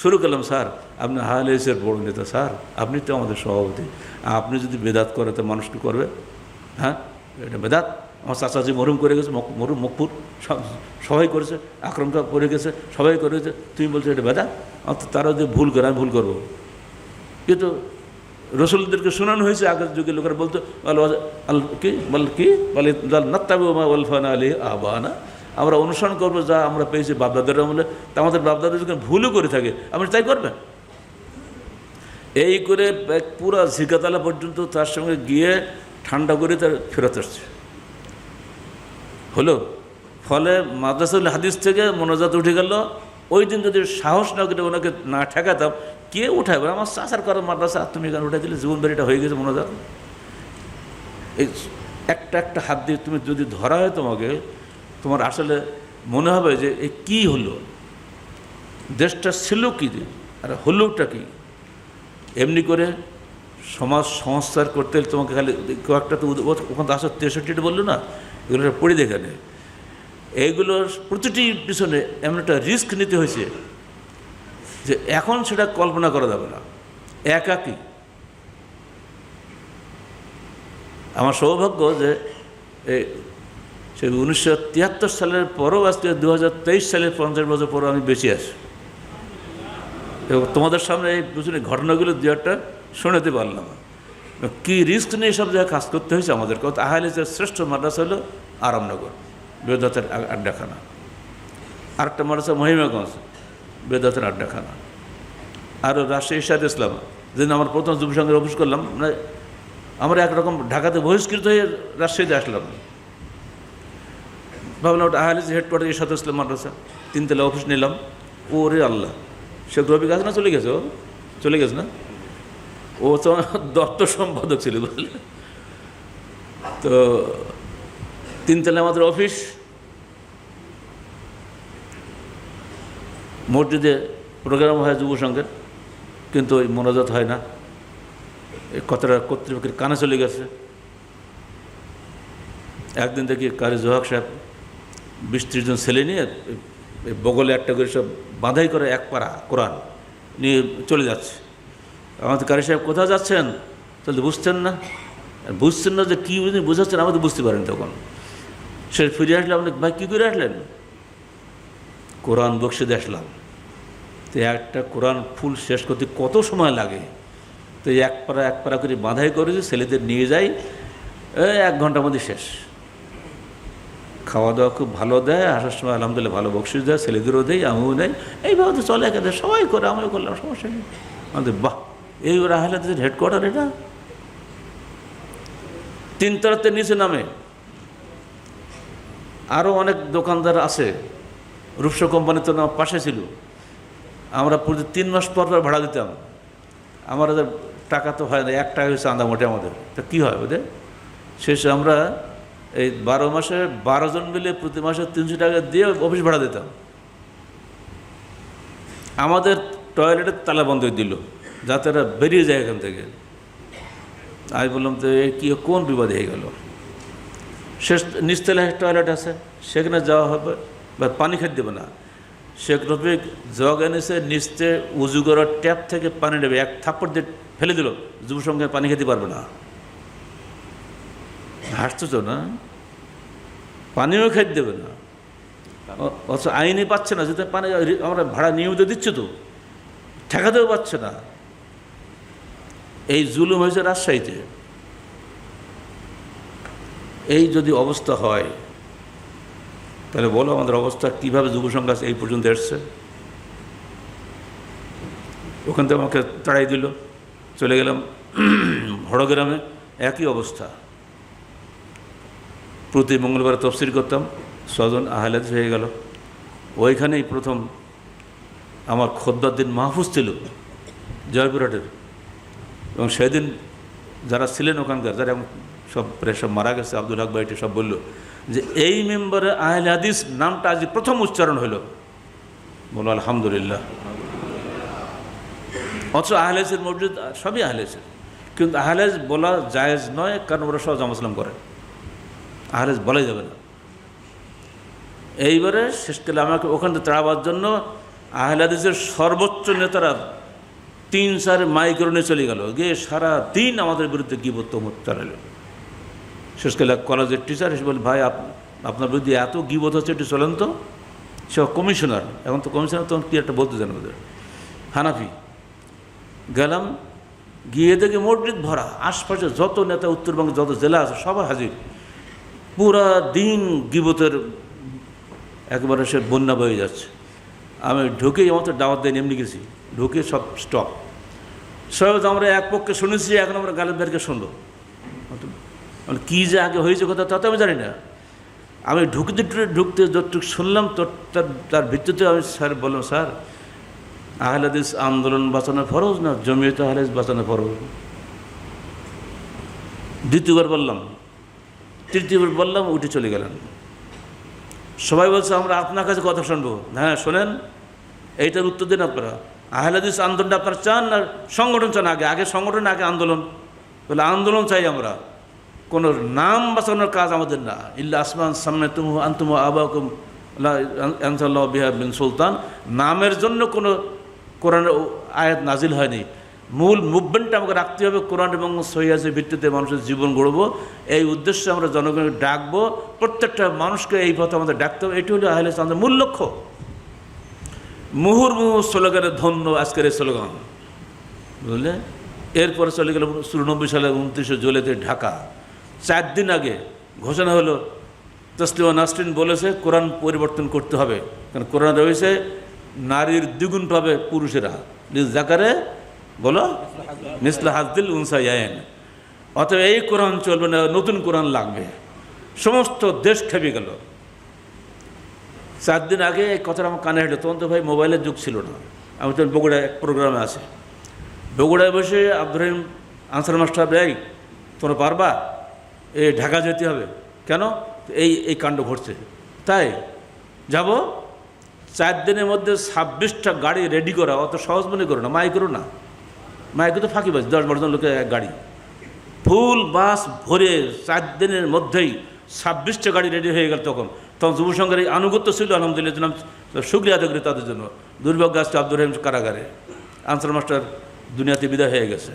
শুরু করলাম, স্যার আপনি হাইলাইসের বড় নেতা, স্যার আপনি তো আমাদের সভাপতি, আপনি যদি বেদাত করে তো মানুষ কী করবে? হ্যাঁ এটা বেদাত। আমার চাচাজি মরুম করে গেছে, মরুম মকপুর সবাই করেছে, আক্রমণটা করে গেছে, সবাই করেছে, তুমি বলছো এটা বেদাত? তারা যদি ভুল করে আমি ভুল করবো? কিন্তু রসুলদেরকে শোনানো হয়েছে, আগের যুগের লোকেরা বলতো কি বলে নাত্তাবিনা আলী আবানা, আমরা অনুসরণ করবো যা আমরা পেয়েছি বাপদাদার আমলে। তা আমাদের বাপদাদা যখন ভুলও করে থাকে আপনি তাই করবেন? এই করে পুরা ঝিকাতলা পর্যন্ত তার সঙ্গে গিয়ে ঠান্ডা করে তার ফেরত আসছে হলো। ফলে মাদ্রাসাউল হাদিস থেকে মোনাজাত উঠে গেল। ওই দিন যদি সাহস না করে ওনাকে না ঠেকাতাম, কে উঠায়? আমার চাচার করার মাদ্রাসা, তুমি এখানে উঠে দিলে জীবন বাড়িটা হয়ে গেছে মোনাজাত। এই একটা একটা হাত দিয়ে তুমি যদি ধরা হয় তোমাকে, তোমার আসলে মনে হবে যে এ কী হলো, দেশটা ছিল কী আর হলোটা কি। এমনি করে সমাজ সংস্কার করতে তোমাকে খালি কয়েকটা তো ওখানে 63টা বললো না, এগুলো পড়ে দেখে নেয়। এইগুলোর প্রতিটি পিছনে এমন একটা রিস্ক নিতে হয়েছে যে এখন সেটা কল্পনা করা যাবে না। একাকী আমার সৌভাগ্য যে সে 1973 সালের পরও আজকে 2023 সালের 50 বছর পরও আমি বেঁচে আছি এবং তোমাদের সামনে এই পিছনে ঘটনাগুলো দু একটা শোনাতে পারলাম। কী রিস্ক নিয়ে সব জায়গায় কাজ করতে হয়েছে আমাদেরকে। আহলের শ্রেষ্ঠ মাদ্রাসা হলো আরামনগর বেদাতের আড্ডাখানা, আরেকটা মাদ্রাসা মহিমাগঞ্জ বেদাতের আড্ডাখানা, আরও রাজশাহী ইরশাদ ইসলাম। যেদিন আমার প্রথম যুব সংঘের অফিস করলাম, মানে আমরা একরকম ঢাকাতে বহিষ্কৃত হয়ে রাজশাহীতে আসলাম। ভাবলাম ওটা আহলে হেডকোয়ার্টার ইরশাদ ইসলাম মাদ্রাসা, 3 তলা অফিস নিলাম। ওরে আল্লাহ, শেখ রবি গাছ না চলে গেছে, ও চলে গেছে না, ও তো দপ্তর সম্পাদক ছিল বুঝলে। তো 3 তলা আমাদের অফিস, মসজিদে প্রোগ্রাম হয় যুব সংঘের, কিন্তু ওই মোনাজাত হয় না। এই কথাটা কর্তৃপক্ষের কানে চলে গেছে। একদিন দেখি কারি জোহাক সাহেব 20-30 জন ছেলে নিয়ে বগলে একটা করে সব বাঁধাই করে এক পারা কোরআন নিয়ে চলে যাচ্ছে। আমাদের কারি সাহেব কোথাও যাচ্ছেন, তাহলে বুঝছেন না, বুঝছেন না যে কী বোঝাচ্ছেন, আমাদের বুঝতে পারেন। তখন সে ফিরে আসলে আপনি ভাই কী করে আসলেন? কোরআন বক্সিতে আসলাম। তো একটা কোরআন ফুল শেষ করতে কত সময় লাগে? তো এক পারা করে বাঁধাই করেছি, ছেলেদের নিয়ে যাই, 1 ঘন্টার মধ্যে শেষ। খাওয়া দাওয়া খুব ভালো দেয়, আসার সময় আলহামদুলিল্লাহ ভালো বকশিস দেয়, ছেলেদেরও দেয়, আমিও নেই। এইভাবে তো চলে একেবারে, সবাই করে, আমিও করলাম, সমস্যা নেই আমাদের। বাহ, এই ওরা আহলেদের হেডকোয়ার্টার এটা। 3 তলাতে নিচে নামে আরও অনেক দোকানদার আছে। রূপসা কোম্পানি তো আমার পাশে ছিল। আমরা প্রতি 3 মাস পর ভাড়া দিতাম। আমাদের টাকা তো হয় না, 1 টাকা হয়েছে আন্দা মোটে আমাদের। তা কী হয় ওদের? শেষে আমরা এই 12 মাসে 12 জন মিলে প্রতি মাসে 300 টাকা দিয়ে অফিস ভাড়া দিতাম। আমাদের টয়লেটের তালা বন্ধ করে দিল যাতে এরা বেরিয়ে যায় এখান থেকে। আমি বললাম তো কি কোন বিবাদ হয়ে গেল। শেষ নিচতলায় টয়লেট আছে, সেখানে যাওয়া হবে, বা পানি খেতে দেবে না। শেখ রফিক জগ এনেছে, নিচতে উজু করার ট্যাপ থেকে পানি নেবে, 1 থাপ্পড় দিয়ে ফেলে দিল, যুব সঙ্গে পানি খেতে পারবে না। হাসতেছ না, পানিও খেতে দেবে না, অথচ আইনই পাচ্ছে না। যেটা পানি আমরা ভাড়া নিয়মিত দিচ্ছি, তো ঠেকাতেও পাচ্ছে না। এই জুলুম হয়েছে রাজশাহীতে। এই যদি অবস্থা হয়, তাহলে বলো আমাদের অবস্থা কীভাবে যুব সংঘ এই পর্যন্ত এসছে। ওখান থেকে আমাকে তাড়াই দিল, চলে গেলাম হড়গ্রামে, একই অবস্থা। প্রতি মঙ্গলবার তফসির করতাম, 6 জন আহলে হাদিস হয়ে গেল। ওইখানেই প্রথম আমার খুতবার দিন মাহফুজ ছিল জয়পুরহাটের। এবং সেদিন যারা ছিলেন ওখানকার, যারা সব প্রায় সব মারা গেছে, আব্দুল হক ভাইটি সব বলল যে এই মেম্বারে আহলে হাদিস নামটা আজ প্রথম উচ্চারণ হলো। বলো আলহামদুলিল্লাহ। অথচ আহলে হাদিসের মসজিদ সবই আহলে হাদিসের, কিন্তু আহলে হাদিস বলা জায়েজ নয়, কারণ ওরা সব জামা ইসলাম করে। আহলে হাদিস বলাই যাবে না। এইবারে শেষকালে আমাকে ওখান থেকে তাড়াবার জন্য আহলে হাদিসের সর্বোচ্চ নেতারা 3-4 মাইক্রো নিয়ে চলে গেল, গিয়ে সারা দিন আমাদের বিরুদ্ধে গীবত তহমত চালালো। শেষকালে কলেজের টিচার এসে বলে, ভাই আপনার বিরুদ্ধে এত গীবত হচ্ছে, একটু চলেন তো। সে কমিশনার, এখন তো কমিশনার, তখন কি একটা বলতে জানেন ওদের, হানাফি। গেলাম, গিয়ে দেখি মসজিদ ভরা, আশপাশে যত নেতা, উত্তরবঙ্গে যত জেলা আছে সবাই হাজির। পুরা দিন গীবতের একবারে সে বন্যা বয়ে যাচ্ছে। আমি ঢুকেই আমার তো দাওয়াত দেয়নি, এমনি গেছি, ঢুকে সব স্টপ। সহজ আমরা এক পক্ষে শুনেছি, এখন আমরা গালিব ভাইকে শুনবো। কী যে আগে হয়েছে কথা তা তো আমি জানি না। আমি ঢুকতে যতটুকু শুনলাম তার ভিত্তিতে আমি স্যার বললাম, স্যার আহলে হাদিস আন্দোলন বাঁচানো ফরজ না জমিয়ত আহলে হাদিস বাঁচানো ফরজ? দ্বিতীয়বার বললাম, তৃতীয়বার বললাম, উঠে চলে গেলেন। সবাই বলছে আমরা আপনার কাছে কথা শুনবো। হ্যাঁ শোনেন, এইটার উত্তর দিন আপনারা। আহলে হাদিস আন্দোলনটা আপনারা চান না সংগঠন চান? আগে সংগঠন, আগে আন্দোলন। বলে আন্দোলন চাই আমরা, কোনো নাম বাঁচানোর কাজ আমাদের না। ইল্লা আসমান সামনে তুমু আন্তুম আবাকুম আনসাল্লাহ বিহা বিন সুলতান, নামের জন্য কোনো কোরআনের আয়াত নাজিল হয়নি। মূল মুভমেন্টটা আমাকে রাখতে হবে, কোরআন এবং সহিহাদিসের ভিত্তিতে মানুষের জীবন গড়বো। এই উদ্দেশ্যে আমরা জনগণকে ডাকবো, প্রত্যেকটা মানুষকে এই পথে আমাদের ডাকতে হবে। এটি হলো আহলে হাদিস আমাদের মূল লক্ষ্য। মুহুর্মুহু স্লোগানে ধন্য আজকের এই স্লোগান, বুঝলে। এরপরে চলে গেল 94 সালের 29শে জুলাইতে ঢাকা। 4 দিন আগে ঘোষণা হলো, তসলিমা নাসরিন বলেছে কোরআন পরিবর্তন করতে হবে, কারণ কোরআন রয়েছে নারীর দ্বিগুণ পাবে পুরুষেরা, জাকারে বলো মিসলা হাজদিল উনসাইয়াইন। অতএব এই কোরআন চলবে না, নতুন কোরআন লাগবে। সমস্ত দেশ খেপে গেল। 4 দিন আগে এই কথাটা আমার কানে হেঁটে, তখন তো ভাই মোবাইলের যুগ ছিল না। আমি তো বগুড়ায় এক প্রোগ্রামে আছি, বগুড়ায় বসে আব্দুর রহিম আনসার মাস্টার, এই তোমরা পারবা, এই ঢাকা যেতে হবে কেন, এই কাণ্ড ঘটছে, তাই যাব। 4 দিনের মধ্যে 26টা গাড়ি রেডি করা অত সহজ মনে করো না, মাইক্রো না, মাইক্রো তো ফাঁকিবাজ, 10-12 জন লোকের এক গাড়ি, ফুল বাস ভরে 4 দিনের মধ্যেই 26টা গাড়ি রেডি হয়ে গেল। তখন যুব সংঘের এই আনুগত্য ছিল, আলহামদুলিল্লাহ, শুকরিয়া আদায় করি তাদের জন্য। দুর্ভাগ্য আসছে আব্দুর রহিম কারাগারে, আনসার মাস্টার দুনিয়াতে বিদায় হয়ে গেছে।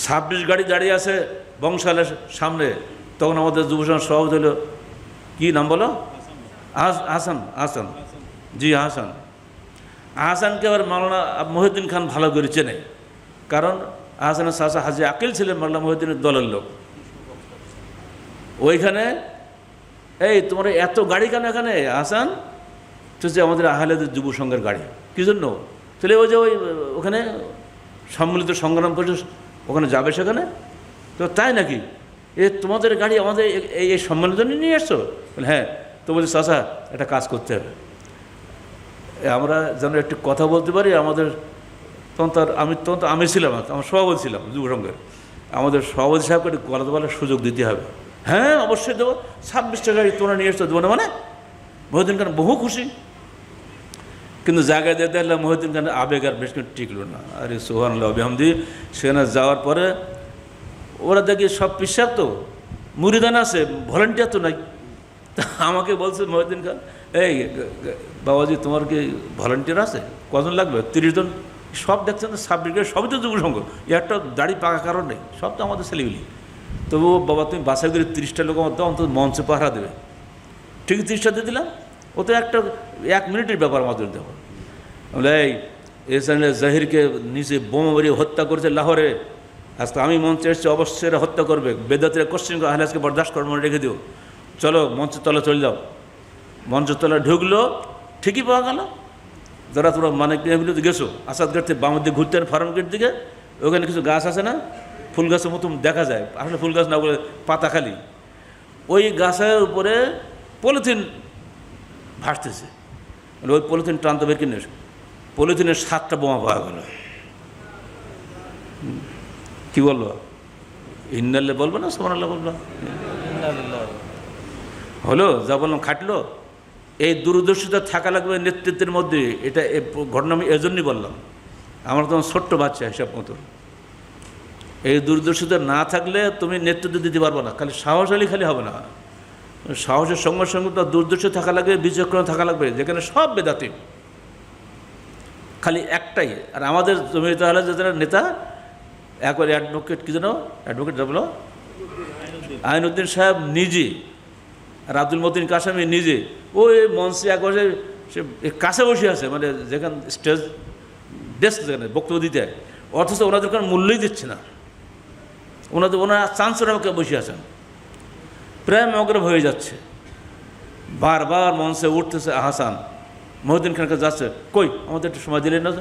26 গাড়ি দাঁড়িয়ে আছে বংশালের সামনে। তখন আমাদের যুব সংঘ সভাপতি হলো, কী নাম বলো, হাসান, জি হাসান। আহসানকে আবার মাওলানা মহিউদ্দিন খান ভালো করে চেনে, কারণ আহসানের চাচা হাজি আকিল ছিলেন মাওলানা মহিউদ্দিনের দলের লোক। ওইখানে, এই তোমার এত গাড়ি কেন এখানে আহসান? তো যে আমাদের আহলে হাদিস যুব সংঘের গাড়ি। কী জন্য? তাহলে ওই যে ওখানে সম্মিলিত সংগ্রাম পরিষদ ওখানে যাবে, সেখানে তো তাই নাকি? তোমাদের গাড়ি আমাদের এই সম্মেলনের জন্য নিয়ে আসছো? বলে হ্যাঁ। তোমাদের চাচা একটা কাজ করতে হবে, আমরা যেন একটু কথা বলতে পারি। আমাদের তখন তো আমি ছিলাম, আমার সভাপতি ছিলাম যুব সংঘের, আমাদের সভাপতি সাহেবকে একটু কথা বলার সুযোগ দিতে হবে। হ্যাঁ অবশ্যই দেবো, 26টা গাড়ি তোমরা নিয়ে এসছো, দেবো না মানে? মহিউদ্দিন খান বহু খুশি, কিন্তু জায়গায় দিয়ে দেখলাম মহিউদ্দিন খানের আবেগ আর বেশ টিকলো না। আরে সুবহানাল্লাহ বিহামদি, সেখানে যাওয়ার পরে ওরা দেখি সব পিসাব, তো মুরিদান আছে, ভলেন্টিয়ার তো নাই। তা আমাকে বলছে মহিউদ্দিন খান, এই বাবাজি তোমার কি ভলেন্টিয়ার আছে? কজন লাগবে? 30 জন। সব দেখছেন তো 26 গাড়ি, সবই তো যুব সংঘ, একটা দাড়ি পাকা কারণ নেই, সব তো আমাদের ছেলেগুলি। তবু বাবা তুমি বাসায় করে 30টা লোক আমার তো অন্তত মঞ্চে পাহারা দেবে। ঠিক 30টা দিয়ে দিলাম, ও তো 1 মিনিটের ব্যাপার আমাদের দেখো। বলে এই এসানে জাহিরকে নিচে বোমা মারিয়ে হত্যা করেছে লাহোরে, আজকে আমি মঞ্চে এসেছি, অবশ্যই এরা হত্যা করবে। বেদাতিরা কোশ্চেন করে আহলে হাদিসকে বরদাস্ত করবে, মনে রেখে দিও, চলো মঞ্চের তলা চলে যাও। মঞ্চের তলা ঢুকলো, ঠিকই পাওয়া গেল। যারা তোমরা মানে এগুলোতে গেছো, আসাদগড় থেকে বামের দিকে ঘুরতে ফার্ম গেট দিকে, ওখানে কিছু গাছ আছে না, ফুল গাছের মতো দেখা যায়, আসলে ফুল গাছ না, বলে পাতা খালি। ওই গাছের উপরে পলিথিন ভাসতেছে, ওই পলিথিন টানতে বের কিনে, পলিথিনের 7টা বোমা পাওয়া গেল। কি বলবো, ইন্নাল্লাহ বলবো না সুবহানাল্লাহ বলবো? হলো যা বললাম, খাটলো। এই দূরদর্শিতা থাকা লাগবে নেতৃত্বের মধ্যে। এটা ঘটনা আমি এজন্যই বললাম, আমার তখন ছোট্ট বাচ্চা হিসাব মতো। এই দূরদর্শিতা না থাকলে তুমি নেতৃত্ব দিতে পারবো না। খালি সাহসী খালি হবে না, সাহসের সঙ্গে সঙ্গে তো দূরদর্শী থাকা লাগবে, বিচক্ষণ থাকা লাগবে, যেখানে সব বেদাতি। খালি একটাই। আর আমাদের জমিয়ত আহলে হাদিস যারা নেতা, একবার অ্যাডভোকেট, কি যেন অ্যাডভোকেট বলো, আইনউদ্দিন সাহেব নিজে, আর আব্দুল মতিন কাসেমি নিজে, ওই মঞ্চে একবারে সে কাছে বসে আছে, মানে যেখানে স্টেজ ডেস্ক, যেখানে বক্তব্য দিতে হয়, অথচ ওনাদের কোনো মূল্যই দিচ্ছে না। ওনারা চান্সের আমাকে বসে আছেন, প্রায় মগরব হয়ে যাচ্ছে। বারবার মঞ্চে উঠতেছে আহসান, মহিউদ্দিন খানকে যাচ্ছে, কই আমাদের একটু সময় দিলেন না?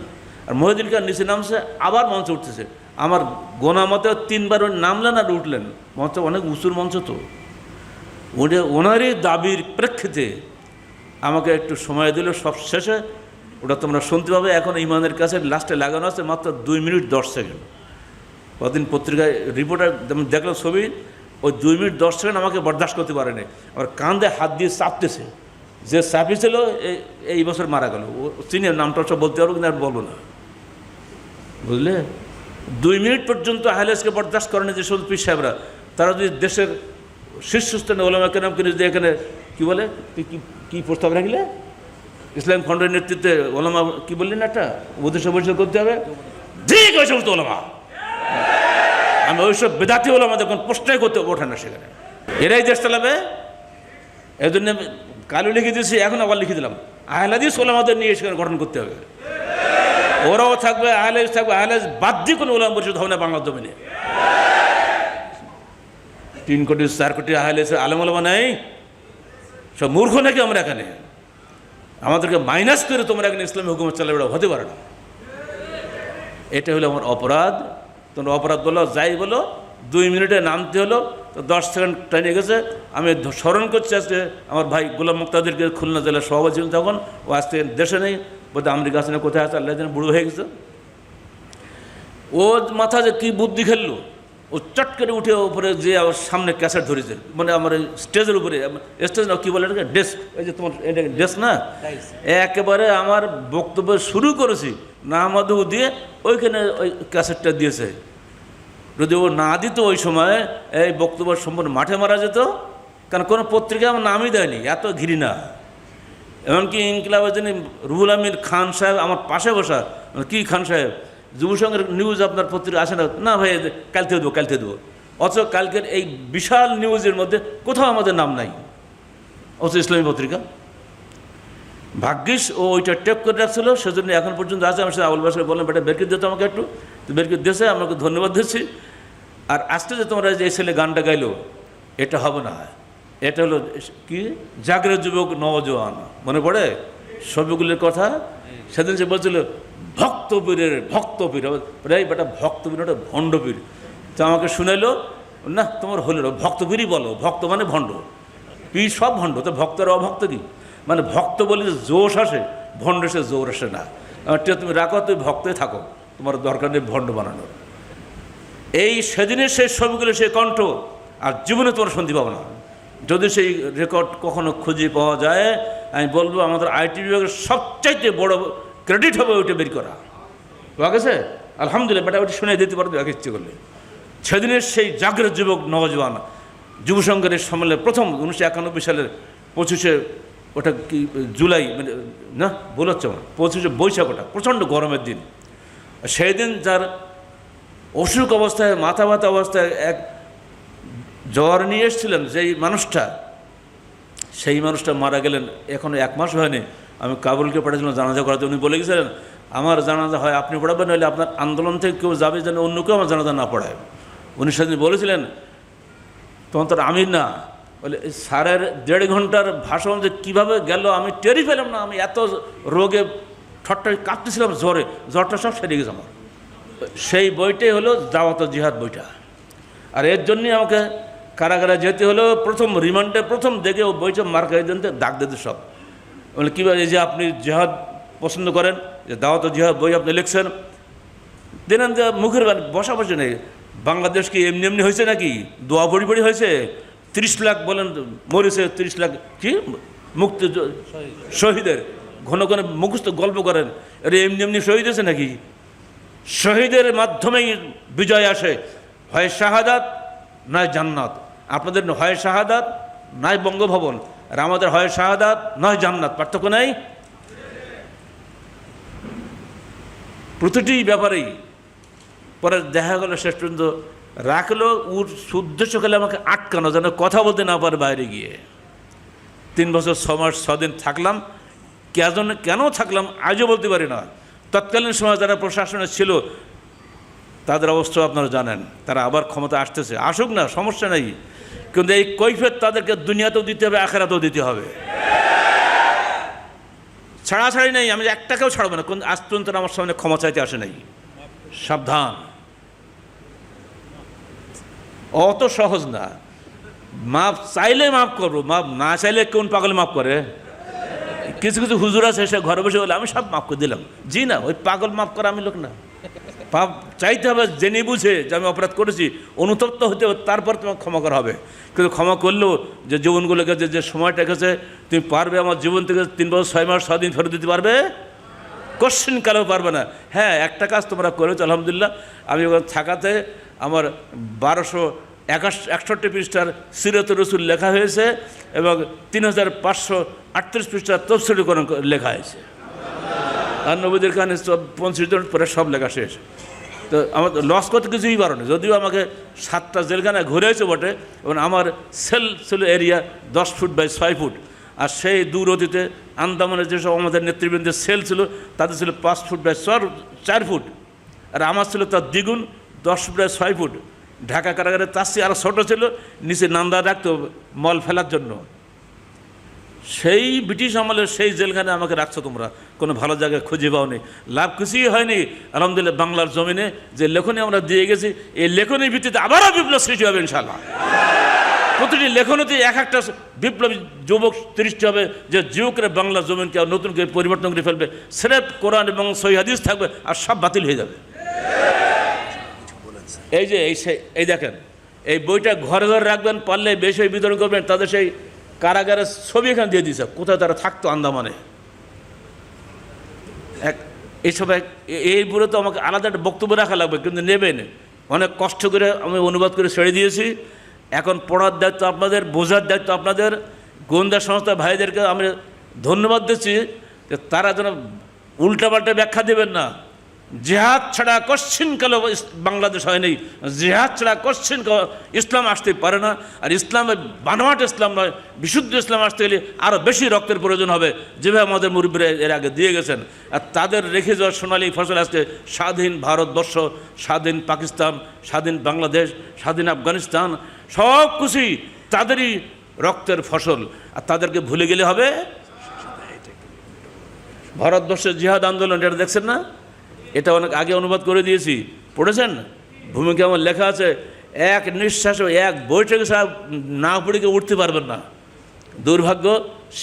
আর মহিউদ্দিন খান নিচে নামছে, আবার মঞ্চে উঠতেছে। আমার গোনা মতে 3 বার উনি নামলেন আর উঠলেন। মঞ্চ অনেক উঁচুর মঞ্চ, তো উনি ওনারই দাবির প্রেক্ষিতে আমাকে একটু সময় দিল। সব শেষে ওটা তোমরা শুনতে পাবে, এখন ইমানের কাছে লাস্টে লাগানো আছে মাত্র 2 মিনিট 10 সেকেন্ড। কদিন পত্রিকায় রিপোর্টার দেখলাম ছবি, ওই 2 মিনিট 10 সেকেন্ড আমাকে বরদাস্ত করতে পারেনি। আবার কান্দে হাত দিয়ে চাপতেছে। যে চাপিয়েছিল এই বছর মারা গেল, ও চিনি নামটা সব বলতে পারবো কিন্তু আর বলবো না, বুঝলে। 2 মিনিট পর্যন্ত আহলেসকে বরদাস্ত করেনি যে শুধু পীর সাহেবরা, তারা যদি দেশের শীর্ষস্থানে ওলামা কেরাম কিনে যদি এখানে কী বলে, কি প্রস্তাব রাখলে, ইসলাম খণ্ডের নেতৃত্বে ওলামা কি বললেন, একটা উপদেষ্টা পরিষদ করতে হবে, ঠিক ওই সমস্ত ওলামা। আমি ওইসব বেদাতি ওলামা দেখুন প্রশ্নই করতে ওঠে না, সেখানে এরাই দেশ চালাবে। এই জন্য কালু লিখে দিয়েছি, এখন আবার লিখে দিলাম, আহলে হাদিস ওলামাদের নিয়ে সেখানে গঠন করতে হবে। ওরাও থাকবে, আহলে হাদিস থাকবে, আহলে হাদিস বাদ দিয়ে কোনো ওলামা পরিষদ হবে না বাংলার জমিনে। 3 কোটি 4 কোটি আহলে হাদিসের আলেম ওলামা নেই, সব মূর্খ নাকি আমরা এখানে? আমাদেরকে মাইনাস করে তোমরা এখানে ইসলামী হুকুমত চালাবে, হতে পারে না। এটা হলো আমার অপরাধ। তোমরা অপরাধ বলো, যাই বলো, 2 মিনিটে নামতে হলো, তো 10 সেকেন্ড টাইমে গেছে। আমি স্মরণ করছি আজকে আমার ভাই গোলাম মুক্তাদিরকে, খুলনা জেলার সভাপতি ছিলেন তখন, ও আজকে দেশে নেই, বোধহয় আমেরিকা আছে না কোথায় আছে, আল্লাহ জানে, বুড়ো হয়ে গেছে। ও মাথা যে কী বুদ্ধি খেললো, ও চট করে উঠে উপরে যে আমার সামনে ক্যাসেট ধরেছে, মানে আমার স্টেজের উপরে, স্টেজ না কী বলে এটাকে, ডেস্ক, এই যে তোমার এটা ডেস্ক না, একেবারে আমার বক্তব্য শুরু করেছি নামাদু দিয়ে ওইখানে ওই ক্যাসেটটা দিয়েছে। যদি ও না দিত ওই সময় এই বক্তব্য সম্পূর্ণ মাঠে মারা যেত, কারণ কোনো পত্রিকায় আমার নামই দেয়নি, এত ঘৃণা। এমনকি ইনকিলাবের যিনি রুহুল আমিন খান সাহেব আমার পাশে বসা, কি খান সাহেব, যুব সংঘের নিউজ আপনার পত্রিকা আসে না, না ভাই কালকে দেবো। অথচ কালকের এই বিশাল নিউজের মধ্যে কোথাও আমাদের নাম নাই, অথচ ইসলামী পত্রিকা। ভাগ্যিস ও ওইটা টেপ করে রাখছিল, সেজন্য এখন পর্যন্ত আছে। আমি আবুল বাসাকে বললাম, বেটা বের করে দিতে আমাকে একটু, তো বের করে দিয়েছে, আমাকে ধন্যবাদ দিচ্ছি। আর আজকে যে তোমরা যে ছেলে গানটা গাইলো, এটা হবে না, এটা হলো কি, জাগরে যুবক নওজোয়ান, মনে পড়ে ছবিগুলির কথা? সেদিন সে বলছিল ভক্তপীরের ভক্তপীর, প্রায় বেটা ভক্তপীর, ওটা ভণ্ডপীর। তো আমাকে শুনাইলো, না তোমার হলো ভক্তপীরই বলো, ভক্ত মানে ভণ্ড, পীর সব ভণ্ড, তো ভক্তের অভক্ত কি? মানে ভক্ত বলে যে জোশ আসে, ভণ্ড সে জোর আসে না। তুমি রাখো, তুমি ভক্তই থাকো, তোমার দরকার নেই ভণ্ড বানানোর। এই সেদিনের সেই ছবিগুলো, সেই কণ্ঠ আর জীবনে তোমার শুনতে পাবো না। যদি সেই রেকর্ড কখনো খুঁজে পাওয়া যায়, আমি বলবো আমাদের আইটি বিভাগের সবচাইতে বড় ক্রেডিট হবে ওইটা বের করা। পাওয়া গেছে, আলহামদুলিল্লাহ, বেটা ওইটা শুনে দিতে পারবে আগে ইচ্ছে করলে। সেদিনের সেই জাগ্রত যুবক নওজোয়ান যুব সংঘের সম্মেলনে প্রথম 1991 সালের 25শে, ওটা কি জুলাই, মানে না ভুল হচ্ছে আমার, 25শে বৈশাখ, ওটা প্রচণ্ড গরমের দিন। সেই দিন যার অসুখ অবস্থায়, মাথা ব্যথা অবস্থায় এক জ্বর নিয়ে এসেছিলেন যেই মানুষটা, সেই মানুষটা মারা গেলেন। এখনও 1 মাস হয়নি। আমি কাবুলকে পাঠিয়েছিলাম জানাজা করাতে। উনি বলে গেছিলেন, আমার জানাজা হয় আপনি পড়াবেন, নইলে আপনার আন্দোলন থেকে কেউ যাবে যেন অন্য কেউ আমার জানাজা না পড়ায়। উনি সেদিন বলেছিলেন, তখন তো আমি না বলে, স্যারের 1.5 ঘন্টার ভাষণ যে কীভাবে গেল আমি টেরই পেলাম না। আমি এত রোগে ঠট্টাই কাঁপতেছিলাম, জ্বরটা সব সেরে গেছে আমার। সেই বইটাই হলো দাওয়াত জিহাদ বইটা। আর এর জন্যই আমাকে কারাগারে যেতে হলো। প্রথম রিমান্ডে প্রথম দেখে ও বইটা মার্কাই দিতে, দাগ দিতে সব, বলে কীভাবে, এই যে আপনি জিহাদ পছন্দ করেন, যে দাওয়াত জিহাদ বই আপনি লিখছেন, দেন যে মুখের বসা বসে নেই। বাংলাদেশ কি এমনি এমনি হয়েছে নাকি? দোয়া বড়ি বড়ি হয়েছে? 30 লাখ বলেন মরেছে, 30 লাখ কি মুক্তি শহীদের, ঘন ঘন মুখস্থ গল্প করেন, আরে এমনি এমনি শহীদ হয়েছে নাকি? শহীদের মাধ্যমেই বিজয় আসে, হয় শাহাদাত নয় জান্নাত। আপনাদের হয় শাহাদাত নয় বঙ্গভবন, আর আমাদের হয় শাহাদাত নয় জান্নাত, পার্থক্য নাই। প্রতিটি ব্যাপারেই পরে দেখা গেল শেষ পর্যন্ত রাখলো, ওর উদ্দেশ্য খেলে আমাকে আটকানো, যেন কথা বলতে না পারে বাইরে গিয়ে। 3 বছর 6 মাস 6 দিন থাকলাম। কেন থাকলাম আজও বলতে পারি না। তৎকালীন সময় যারা প্রশাসনে ছিল তাদের অবস্থা আপনারা জানেন। তারা আবার ক্ষমতা আসতেছে, আসুক না, সমস্যা নেই, কিন্তু এই কৈফিয়ত তাদেরকে দুনিয়াতেও দিতে হবে, আখিরাতেও দিতে হবে। ছাড়াছাড়ি নেই, আমি একটাকেও ছাড়বো না। কোন আজ পর্যন্ত আমার সামনে ক্ষমা চাইতে আসে নাই। সাবধান, অত সহজ না। মাপ চাইলে মাফ করবো, মাপ না চাইলে কোন পাগল মাফ করে? কিছু কিছু হুজুর আছে সে ঘরে বসে বলে আমি সব মাফ করে দিলাম। জি না, ওই পাগল মাফ করা আমি লোক না। পাপ চাইতে হবে, জেনে বুঝে যে আমি অপরাধ করেছি, অনুতপ্ত হতে হবে, তারপর তোমাকে ক্ষমা করা হবে। কিন্তু ক্ষমা করলেও যে জীবনগুলো গেছে, যে সময়টা গেছে, তুমি পারবে আমার জীবন থেকে 3 বছর 6 মাস 6 দিন ফেরত দিতে পারবে? কোশ্চিন কালেও পারবে না। হ্যাঁ, একটা কাজ তোমরা করেছো আলহামদুলিল্লাহ। আমি ওখানে থাকাতে আমার 1261 পৃষ্ঠার সিরাতুর রাসূল লেখা হয়েছে এবং 3538 পৃষ্ঠার তাফসীরুল কোরআন লেখা হয়েছে। আর নবীদের কারণে 50 জন পরে সব লেখা শেষ। তো আমার লস করতে কিছুই পারো না। যদিও আমাকে 7টা জেলখানায় ঘুরেছে বটে, এবং আমার সেল ছিল এরিয়া 10 ফুট বাই 6 ফুট। আর সেই দূর অতীতে আন্দামানের যেসব আমাদের নেতৃবৃন্দের সেল ছিল তাদের ছিল 5 ফুট বাই 4 ফুট, আর আমার ছিল তার দ্বিগুণ 10 ফুট বাই 6 ফুট। ঢাকা কারাগারে তার চেয়ে আরও ছোটো ছিল, নিচে নান্দা রাখতো মল ফেলার জন্য। সেই ব্রিটিশ আমলের সেই জেলখানে আমাকে রাখছো তোমরা, কোনো ভালো জায়গায় খুঁজে পাওনি। লাভ কিছুই হয়নি আলহামদুলিল্লাহ। বাংলার জমিনে যে লেখনী আমরা দিয়ে গেছি, এই লেখনীর ভিত্তিতে আবারও বিপ্লব সৃষ্টি হবে ইনশাআল্লাহ। প্রতিটি লেখনীতে এক একটা বিপ্লবী যুবক সৃষ্টি হবে, যে যুবকরা বাংলার জমিনকে নতুন করে পরিবর্তন করে ফেলবে। স্রেফ কোরআন এবং সহিহ হাদিস থাকবে, আর সব বাতিল হয়ে যাবে। এই যে এই দেখেন, এই বইটা ঘরে ঘরে রাখবেন, পারলে বেশি বিতরণ করবেন। তাদের সেই কারাগারের ছবি এখানে দিয়ে দিয়েছে, কোথায় তারা থাকতো আন্দামানে। এইসব এই বলে তো আমাকে আলাদা একটা বক্তব্য রাখা লাগবে, কিন্তু নেবেন। অনেক কষ্ট করে আমি অনুবাদ করে ছেড়ে দিয়েছি। এখন পড়ার দায়িত্ব আপনাদের, বোঝার দায়িত্ব আপনাদের। গোয়েন্দা সংস্থা ভাইদেরকে আমি ধন্যবাদ দিচ্ছি যে তারা যেন উল্টাপাল্টা ব্যাখ্যা দেবেন না। জিহাদ ছাড়া কোশ্চিন কালো বাংলাদেশ হয়নি, জিহাদ ছাড়া কোশ্চিন ইসলাম আসতে পারে না। আর ইসলামে বানোয়াট ইসলাম নয়, বিশুদ্ধ ইসলাম আসতে গেলে আরও বেশি রক্তের প্রয়োজন হবে, যেভাবে আমাদের মুরব্বীরা এর আগে দিয়ে গেছেন। আর তাদের রেখে যাওয়ার সোনালী ফসল আজকে স্বাধীন ভারতবর্ষ, স্বাধীন পাকিস্তান, স্বাধীন বাংলাদেশ, স্বাধীন আফগানিস্তান, সব কিছুই তাদেরই রক্তের ফসল। আর তাদেরকে ভুলে গেলে হবে? ভারতবর্ষের জিহাদ আন্দোলন, এটা দেখছেন না? এটা অনেক আগে অনুবাদ করে দিয়েছি, পড়েছেন? ভূমিকা আমার লেখা আছে। এক নিঃশ্বাসে এক বৈঠকে না পড়ে কেউ উঠতে পারবেন না। দুর্ভাগ্য,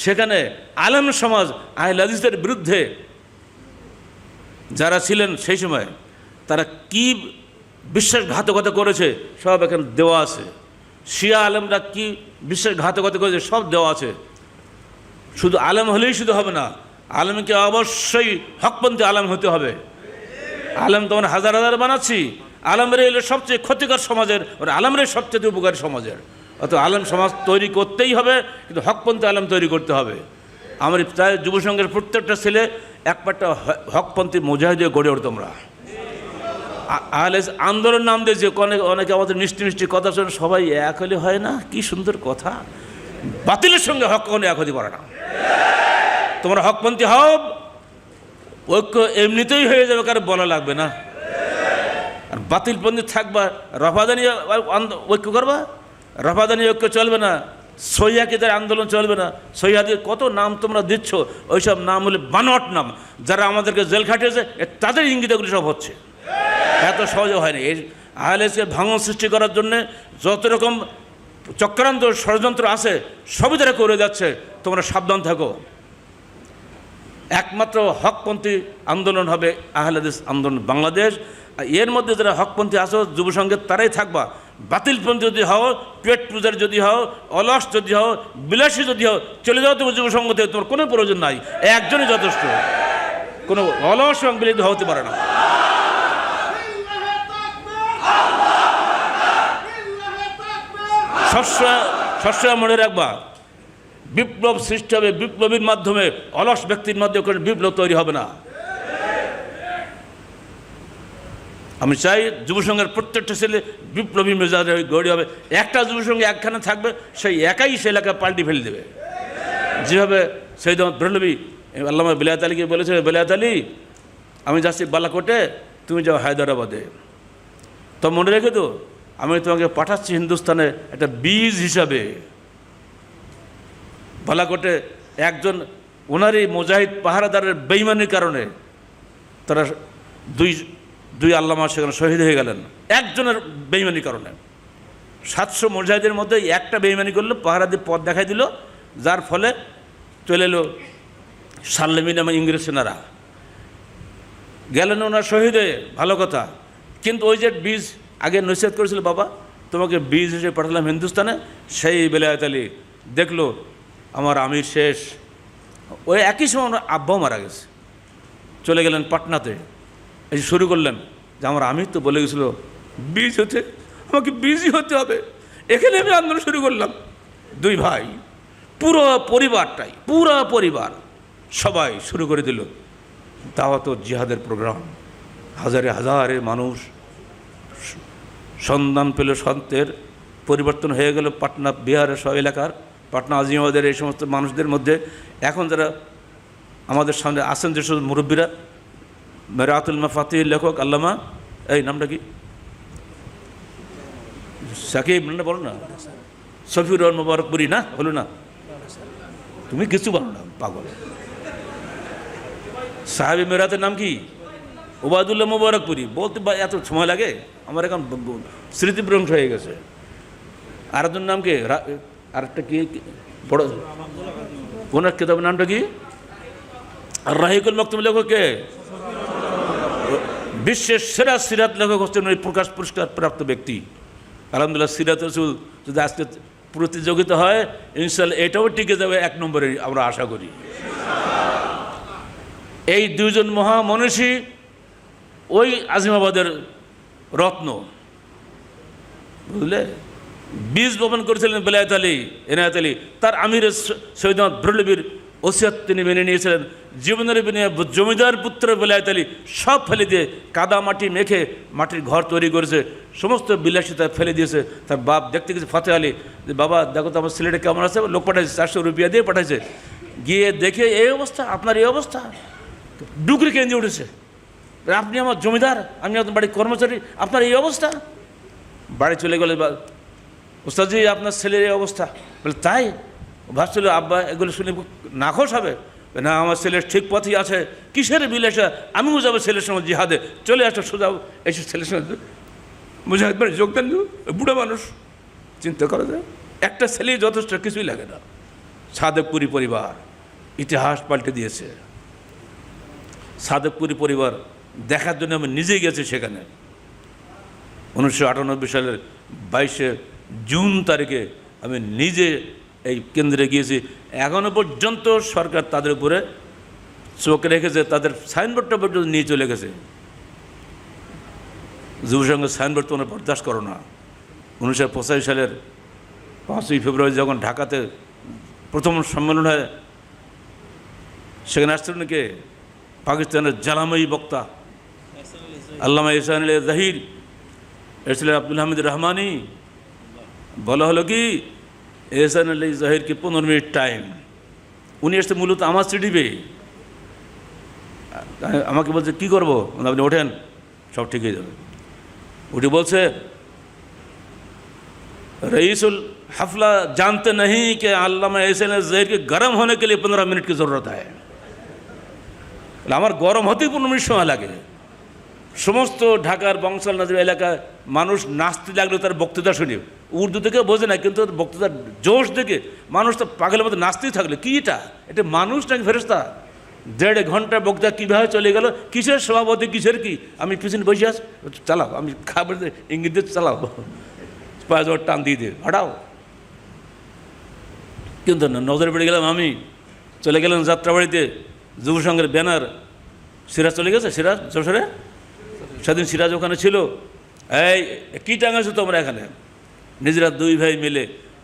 সেখানে আলেম সমাজ আহলে হাদিসের বিরুদ্ধে যারা ছিলেন সেই সময়, তারা কি বিশ্বাসঘাতকতা করেছে সব এখানে দেওয়া আছে। শিয়া আলেমরা কি বিশ্বাসঘাতকতা করেছে সব দেওয়া আছে। শুধু আলেম হলেই শুধু হবে না, আলেমকে অবশ্যই হকপন্থী আলেম হতে হবে। আলেম তো আমরা হাজার হাজার বানাচ্ছি, আলেমরা এলে সবচেয়ে ক্ষতিকর সমাজের, ওর আলেমরাই সবচেয়ে উপকারী সমাজের। অত আলেম সমাজ তৈরি করতেই হবে, কিন্তু হকপন্থী আলেম তৈরি করতে হবে। আমার প্রায় যুবসংঘের প্রত্যেকটা ছেলে একটা হকপন্থী মুজাহিদ গড়ে ওঠে। তোমরা আহলে আন্দোলন নাম দিয়েছে, অনেকে আমাদের মিষ্টি মিষ্টি কথা শোনে, সবাই এক হলে হয় না। কি সুন্দর কথা! বাতিলের সঙ্গে হক কখনো এক হতে পারে না। তোমরা হকপন্থী হও, ঐক্য এমনিতেই হয়ে যাবে, কারো বলা লাগবে না। আর বাতিলপন্থী থাকবা, রফাদানি ঐক্য করবা, রফাদানি ঐক্য চলবে না, সহিদের আন্দোলন চলবে না। সহিদের কত নাম তোমরা দিচ্ছ, ওইসব নাম হলে বানোয়াট নাম। যারা আমাদেরকে জেল খাটিয়েছে তাদের ইঙ্গিতগুলি সব হচ্ছে, এত সহজে হয়নি। এই আহলেকে ভাঙন সৃষ্টি করার জন্যে যত রকম চক্রান্ত ষড়যন্ত্র আছে সবই তারা করে যাচ্ছে। তোমরা সাবধান থাকো। একমাত্র হকপন্থী আন্দোলন হবে আহলে হাদিস আন্দোলন বাংলাদেশ। এর মধ্যে যারা হকপন্থী আসো যুবসংঘের, তারাই থাকবা। বাতিলপন্থী যদি হও, পেট পূজার যদি হও, অলস যদি হও, বিলাসী যদি হও, চলে যাও তুমি যুবসংঘ থেকে, তোমার কোনো প্রয়োজন নাই। একজনই যথেষ্ট, কোনো অলস এবং বিলাসী হতে পারে না। সবসময় মনে রাখবা, বিপ্লব সৃষ্টি হবে বিপ্লবীর মাধ্যমে, অলস ব্যক্তির মাধ্যমে কোনো বিপ্লব তৈরি হবে না। আমি চাই যুবসংঘের প্রত্যেকটা ছেলে বিপ্লবী মেজাজে গড়ে হবে। একটা যুবসংঘ একখানে থাকবে, সেই একাই সে এলাকা পাল্টি ফেলে দেবে। যেভাবে সৈয়দ ব্রহ্মবী আল্লামা বেলায়েত আলীকে বলেছে, বেলায়েত আলী আমি যাচ্ছি বালাকোটে, তুমি যাও হায়দ্রাবাদে। তো মনে রেখে তো, আমি তোমাকে পাঠাচ্ছি হিন্দুস্তানে একটা বীজ হিসাবে। বালাকোটে একজন ওনার এই মুজাহিদ পাহারাদারের বেঈমানির কারণে তারা দুই আল্লামা সেখানে শহীদ হয়ে গেলেন একজনের বেঈমানির কারণে। 700 মুজাহিদের মধ্যে একটা বেঈমানি করলো, পাহারা দিয়ে পথ দেখাই দিল, যার ফলে চলে এলো সাল্লেমি নামে ইংরেজ সেনারা, গেলেন ওনার শহীদ হয়ে, ভালো কথা। কিন্তু ওই যে বীজ আগে নসিহত করেছিল, বাবা তোমাকে বীজ হিসেবে পাঠালাম হিন্দুস্তানে, সেই বেলায়েত আলী দেখলো আমার আমির শেষ। ওই একই সময় আমার আব্বাও মারা গেছে, চলে গেলেন পাটনাতে। এই শুরু করলেন যে আমার আমির তো বলে গেছিলো বীজ হতে, আমাকে বীজই হতে হবে। এখানে আমি আন্দোলন শুরু করলাম, দুই ভাই, পুরো পরিবারটাই, পুরো পরিবার সবাই শুরু করে দিল দাওয়াত ও জিহাদের প্রোগ্রাম। হাজারে হাজারে মানুষ সন্ধান পেল সন্তের, পরিবর্তন হয়ে গেল পাটনা বিহারের সব এলাকার, পাটনা আজিমাবাদের এই সমস্ত মানুষদের মধ্যে। এখন যারা আমাদের সামনে আসেন যেসব মুরব্বীরা, মেরাতুল মাফাতিহির লেখক আল্লামা, এই নামটা কি, সাকিব না, বলো না, শফিউর রহমান মুবারকপুরি, না হলো না, তুমি কিছু বলো না পাগল। সাহেব মেরাতের নাম কি? ওবায়দুল্লাহ মুবারকপুরি। বলতে এত সময় লাগে, আমার এখন স্মৃতিভ্রংশ হয়ে গেছে। আর একজন নাম কি, আরেকটা কি বড়, ওনার কিতাবের নামটা কি? আর রাহিকুল মাকতুম লেখক কে? বিশ্বের সেরা সিরাত লেখক হচ্ছেন ওই প্রকাশ পুরস্কার প্রাপ্ত ব্যক্তি। আলহামদুলিল্লাহ, সিরাত রাসূল যদি আজকে প্রতিযোগিতা হয়, ইনশাআল্লাহ এটাও টিকে যাবে 1 নম্বরে, আমরা আশা করি। এই দুইজন মহামনীষী ওই আজিমাবাদের রত্ন, বুঝলে? বীজ বপন করেছিলেন বেলায়েত আলী, এনায়েত আলী। তার আমিরের সৈয়দ আহমদ ব্রহ্মবীর ওসিয়ত তিনি মেনে নিয়েছিলেন। জীবনের বিনিময়ে জমিদার পুত্র বেলায়েত আলী সব ফেলে দিয়ে কাদা মাটি মেখে মাটির ঘর তৈরি করেছে, সমস্ত বিলাসিতা ফেলে দিয়েছে। তার বাপ দেখতে গেছে ফতেহ আলী, যে বাবা দেখো তো আমার ছেলেটা কেমন আছে, লোক পাঠাইছে, 400 রুপিয়া দিয়ে পাঠাইছে। গিয়ে দেখে এই অবস্থা, আপনার এই অবস্থা, ডুকরি কেন্দ্রে উঠেছে। আপনি আমার জমিদার, আমি আপনার বাড়ির কর্মচারী, আপনার এই অবস্থা। বাড়ি চলে গেলে, ওস্তাদজি আপনার ছেলের এই অবস্থা। বলে তাই? ভাবছিল আব্বা এগুলো শুনে নাখোশ হবে। না, আমার ছেলের ঠিক পথেই আছে, কিসের বিলাসা, আমিও যাবো ছেলের সঙ্গে জিহাদে। চলে আসো, সোজা এসে ছেলের সঙ্গে মুজাহিদ মানে যোগদান দেব। বুড়ো মানুষ, চিন্তা করা যায়, একটা ছেলেই যথেষ্ট, কিছুই লাগে না। সাদেকপুরি পরিবার ইতিহাস পাল্টে দিয়েছে। সাদেকপুরি পরিবার দেখার জন্য আমি নিজেই গেছি সেখানে। 1998 সালের 22 জুন তারিখে আমি নিজে এই কেন্দ্রে গিয়েছি। এখনও পর্যন্ত সরকার তাদের উপরে চোখ রেখেছে, তাদের সাইনবোর্ডটা পর্যন্ত নিয়ে চলে গেছে। যুব সংঘের সাইনবোর্ড তোমরা বরদাস্ত করো না। 1985 সালের 5ই ফেব্রুয়ারি যখন ঢাকাতে প্রথম সম্মেলন হয়, সেখানে আসছিলেন কে? পাকিস্তানের জ্বালাময়ী বক্তা আল্লামা ইহসান আলী জাহির, এসেছিলেন আব্দুল হামিদ রহমানি। বলা হলো কি, এহসান আলী জাহিরকে 15 মিনিট টাইম। উনি এসে মূলত আমার সিডি পেয়ে আমাকে বলছে কী করবো, আপনি ওঠেন, সব ঠিক হয়ে যাবে। উঠে বলছে, रईसुल हफला जानते नहीं कि अल्लामा एहसान ज़हीर के गर्म होने के लिए 15 मिनट की ज़रूरत है। আমার গরম হতেই 15 মিনিট সময় লাগে। সমস্ত ঢাকার বংশাল নজর এলাকায় মানুষ নাচতে লাগলো তার বক্তৃতা শুনে। উর্দু থেকে বোঝে না, কিন্তু বক্তৃতার জোশ দেখে মানুষ তো পাগলের মতো নাচতেই থাকলো। কি এটা মানুষ নাকি ফেরেশতা? 1.5 ঘন্টা বক্তৃতা কীভাবে চলে গেল, কিসের সভাপতি, কিসের কি, আমি পিছনে বসে আছি, চালাও, আমি খাবার ইঙ্গিত দিয়ে চালাও, পাঁচ টান দিয়ে দিয়ে হটাও। কিন্তু নজরে পড়ে গেলাম আমি, চলে গেলাম যাত্রাবাড়িতে। যুব সংঘের ব্যানার, সিরাজ চলে গেছে, সিরাজ যশোরে, সেদিন সিরাজ ওখানে ছিল। এই কী টাঙাছো তোমরা এখানে? নিজেরা 2 ভাই মিলে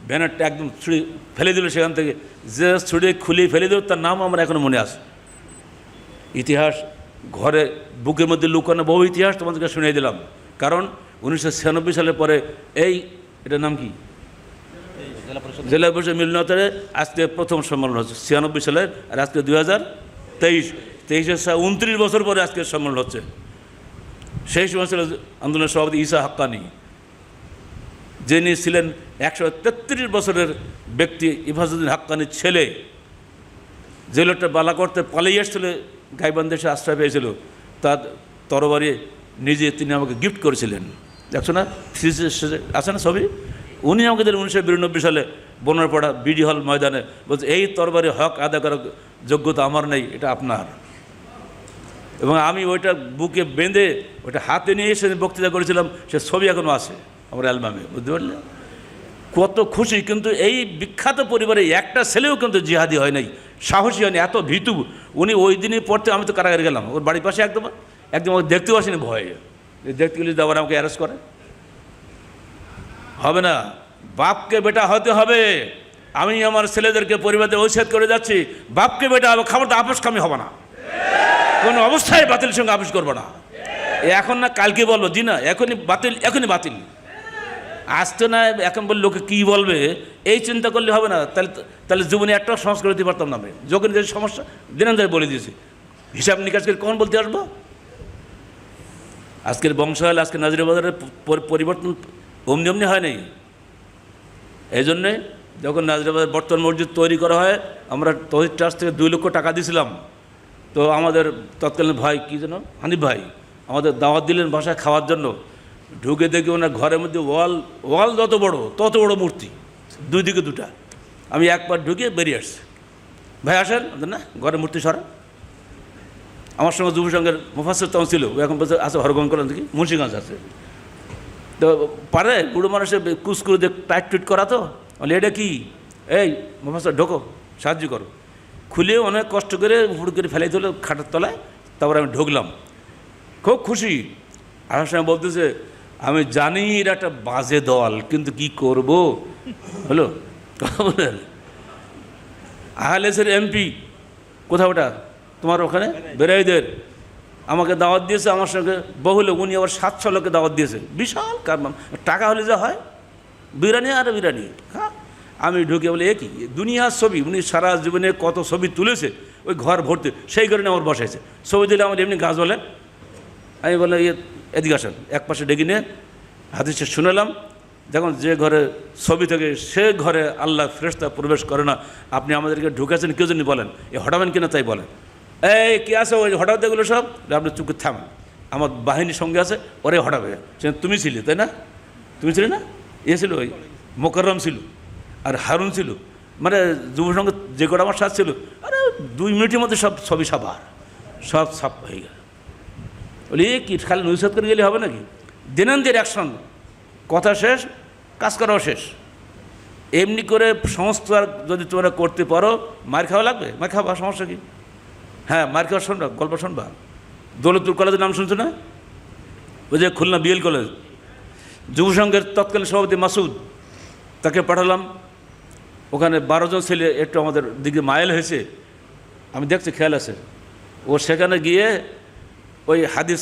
ব্যানারটা একদম ছুঁড়ে ফেলে দিল সেখান থেকে। যে ছুঁড়ে খুলে ফেলে দিল তার নাম আমার এখনও মনে আছে। ইতিহাস ঘরে বুকের মধ্যে লুকানো বহু ইতিহাস তোমাদেরকে শুনিয়ে দিলাম। কারণ 1996 সালের পরে এটার নাম কি, জেলা পরিষদ মিলনায়তনে আজকে প্রথম সম্মেলন হচ্ছে 96 সালের, আর আজকে 2023, 29 বছর পরে আজকে সম্মেলন হচ্ছে। সেই সময় ছিল আন্দোলনের সভাপতি ঈসা হাক্কানি, যিনি ছিলেন 133 বছরের ব্যক্তি, ইফাজউদ্দিন হাক্কানির ছেলে, যে লোকটা বালা করতে পালিয়ে এসেছিল, গাইবান্ধা এসে আশ্রয় পেয়েছিল, তার তরবারি নিজে তিনি আমাকে গিফট করেছিলেন। দেখছো না, আছে না ছবি? উনি আমাকে 1992 সালে বনরপাড়া বিডি হল ময়দানে বলছে, এই তরবারি হক আদায় করার যোগ্যতা আমার নেই, এটা আপনার। এবং আমি ওইটা বুকে বেঁধে ওইটা হাতে নিয়ে এসে বক্তৃতা করেছিলাম, সে ছবি এখনও আছে আমার অ্যালবামে, বুঝতে পারলে? কত খুশি। কিন্তু এই বিখ্যাত পরিবারে একটা ছেলেও কিন্তু জিহাদি হয় নাই, সাহসী হয়নি, এত ভীতু। উনি ওই দিনই পড়তে, আমি তো কারাগারে গেলাম, ওর বাড়ির পাশে একদম আমাকে দেখতেও আসেনি ভয়ে, দেখতে গেলে আবার আমাকে অ্যারেস্ট করে। হবে না, বাপকে বেটা হতে হবে। আমি আমার ছেলেদেরকে পরিবারে ঐচ্ছেদ করে যাচ্ছি, বাপকে বেটা হবে, খাবার তো আপোষ কামি হবে না, কোনো অবস্থায় বাতিলের সঙ্গে আপোষ করবো না। এখন না কালকে বলবো, জি না, এখনই বাতিল, এখনই বাতিল। আসতো না, এখন বললে লোকে কী বলবে, এই চিন্তা করলে হবে না। তাহলে জীবনে একটা সংস্কার দিতে পারতাম না আমি। যখন যে সমস্যা দিনান বলে দিয়েছি, হিসাব নিকাশ করে কখন বলতে আসবো? আজকের বংশাল, আজকে নাজিরাবাজারের পরিবর্তন অমনি অমনি হয় নাই। এই জন্যে যখন নাজিরাবাজার বর্তমান মসজিদ তৈরি করা হয়, আমরা তহিদ ট্রাস্ট থেকে 2 লক্ষ টাকা দিয়েছিলাম। তো আমাদের তৎকালীন ভাই কী যেন, হানিফ ভাই, আমাদের দাওয়াত দিলেন বাসায় খাওয়ার জন্য। ঢুকে দেখি ওনার ঘরের মধ্যে ওয়াল যত বড় তত বড় মূর্তি, 2 দিকে 2টা। আমি একবার ঢুকে বেরিয়ে আসছি, ভাই আসেন না ঘরে মূর্তি সরা। আমার সঙ্গে যুব সংঘের মুফাসসির তখন ছিল, ও এখন বলছে আছে হরগঞ্জ করেন দেখি, মুন্সিগঞ্জ আছে। তো পারে বুড়ো মানুষের কুচকুরু দিয়ে টাইট টুইট করা, তো বলে এটা কি, এই মুফাসসির ঢোকো, সাহায্য করো। খুলে অনেক কষ্ট করে উপর করে ফেলাই দিল খাটের তলায়। তারপরে আমি ঢুকলাম, খুব খুশি। আসার সময় বলতেছে, আমি জানি এটা একটা বাজে দল, কিন্তু কি করব। হলো বলেন, আহলেসের এমপি কোথাও, ওটা তোমার ওখানে বেরাইদের, আমাকে দাওয়াত দিয়েছে। আমার সঙ্গে বহু লোক, উনি আবার 700 লোককে দাওয়াত দিয়েছে। বিশাল কারবাম, টাকা হলে যা হয়, বিরিয়ানি আর বিরিয়ানি। হ্যাঁ, আমি ঢুকে বলে, এ কি দুনিয়ার ছবি। উনি সারা জীবনে কত ছবি তুলেছে, ওই ঘর ভর্তি, সেই কারণে আমার বসাইছে। ছবি দিলে আমার এমনি গাছ বলে। আমি বললাম, এদিকে আসেন, এক পাশে ডেকে নিয়ে হাদিসে শুনেলাম, দেখুন যে ঘরে ছবি থাকে সে ঘরে আল্লাহ ফেরেশতা প্রবেশ করে না। আপনি আমাদেরকে ঢুকেছেন কেউ জন্য বলেন, এ হটাবেন কিনা তাই বলেন। এই কে আছে ওই হঠাৎ এগুলো সব, আপনি চুপকে থামেন, আমার বাহিনীর সঙ্গে আছে, ওরে হটাবে। সে তুমি ছিলে, তাই না? তুমি ছিলে না? এ ছিল, ওই মোকাররম ছিল, আর হারুন ছিল, মানে যুব সঙ্গে যে কটা আমার সাথে ছিল। আরে 2 মিনিটের মধ্যে সব ছবি সব সাপ হয়ে গেল। বলি এ কি, খালি নৈসাদ করে গেলে হবে নাকি? দিনান্দের অ্যাকশন, কথা শেষ, কাজ করাও শেষ। এমনি করে সংস্কার যদি তোমরা করতে পারো, মার খাওয়া লাগবে, মার খাওয়া, সমস্যা কি? হ্যাঁ, মার খাওয়া শুনবা, গল্প শুনবা। দৌলতপুর কলেজের নাম শুনছো না? ওই যে খুলনা বিএল কলেজ, যুব সংঘের তৎকালীন সভাপতি মাসুদ, তাকে পাঠালাম ওখানে। 12 জন ছেলে একটু আমাদের দিকে মাইল হয়েছে, আমি দেখছি খেয়াল আছে। ও সেখানে গিয়ে ওই হাদিস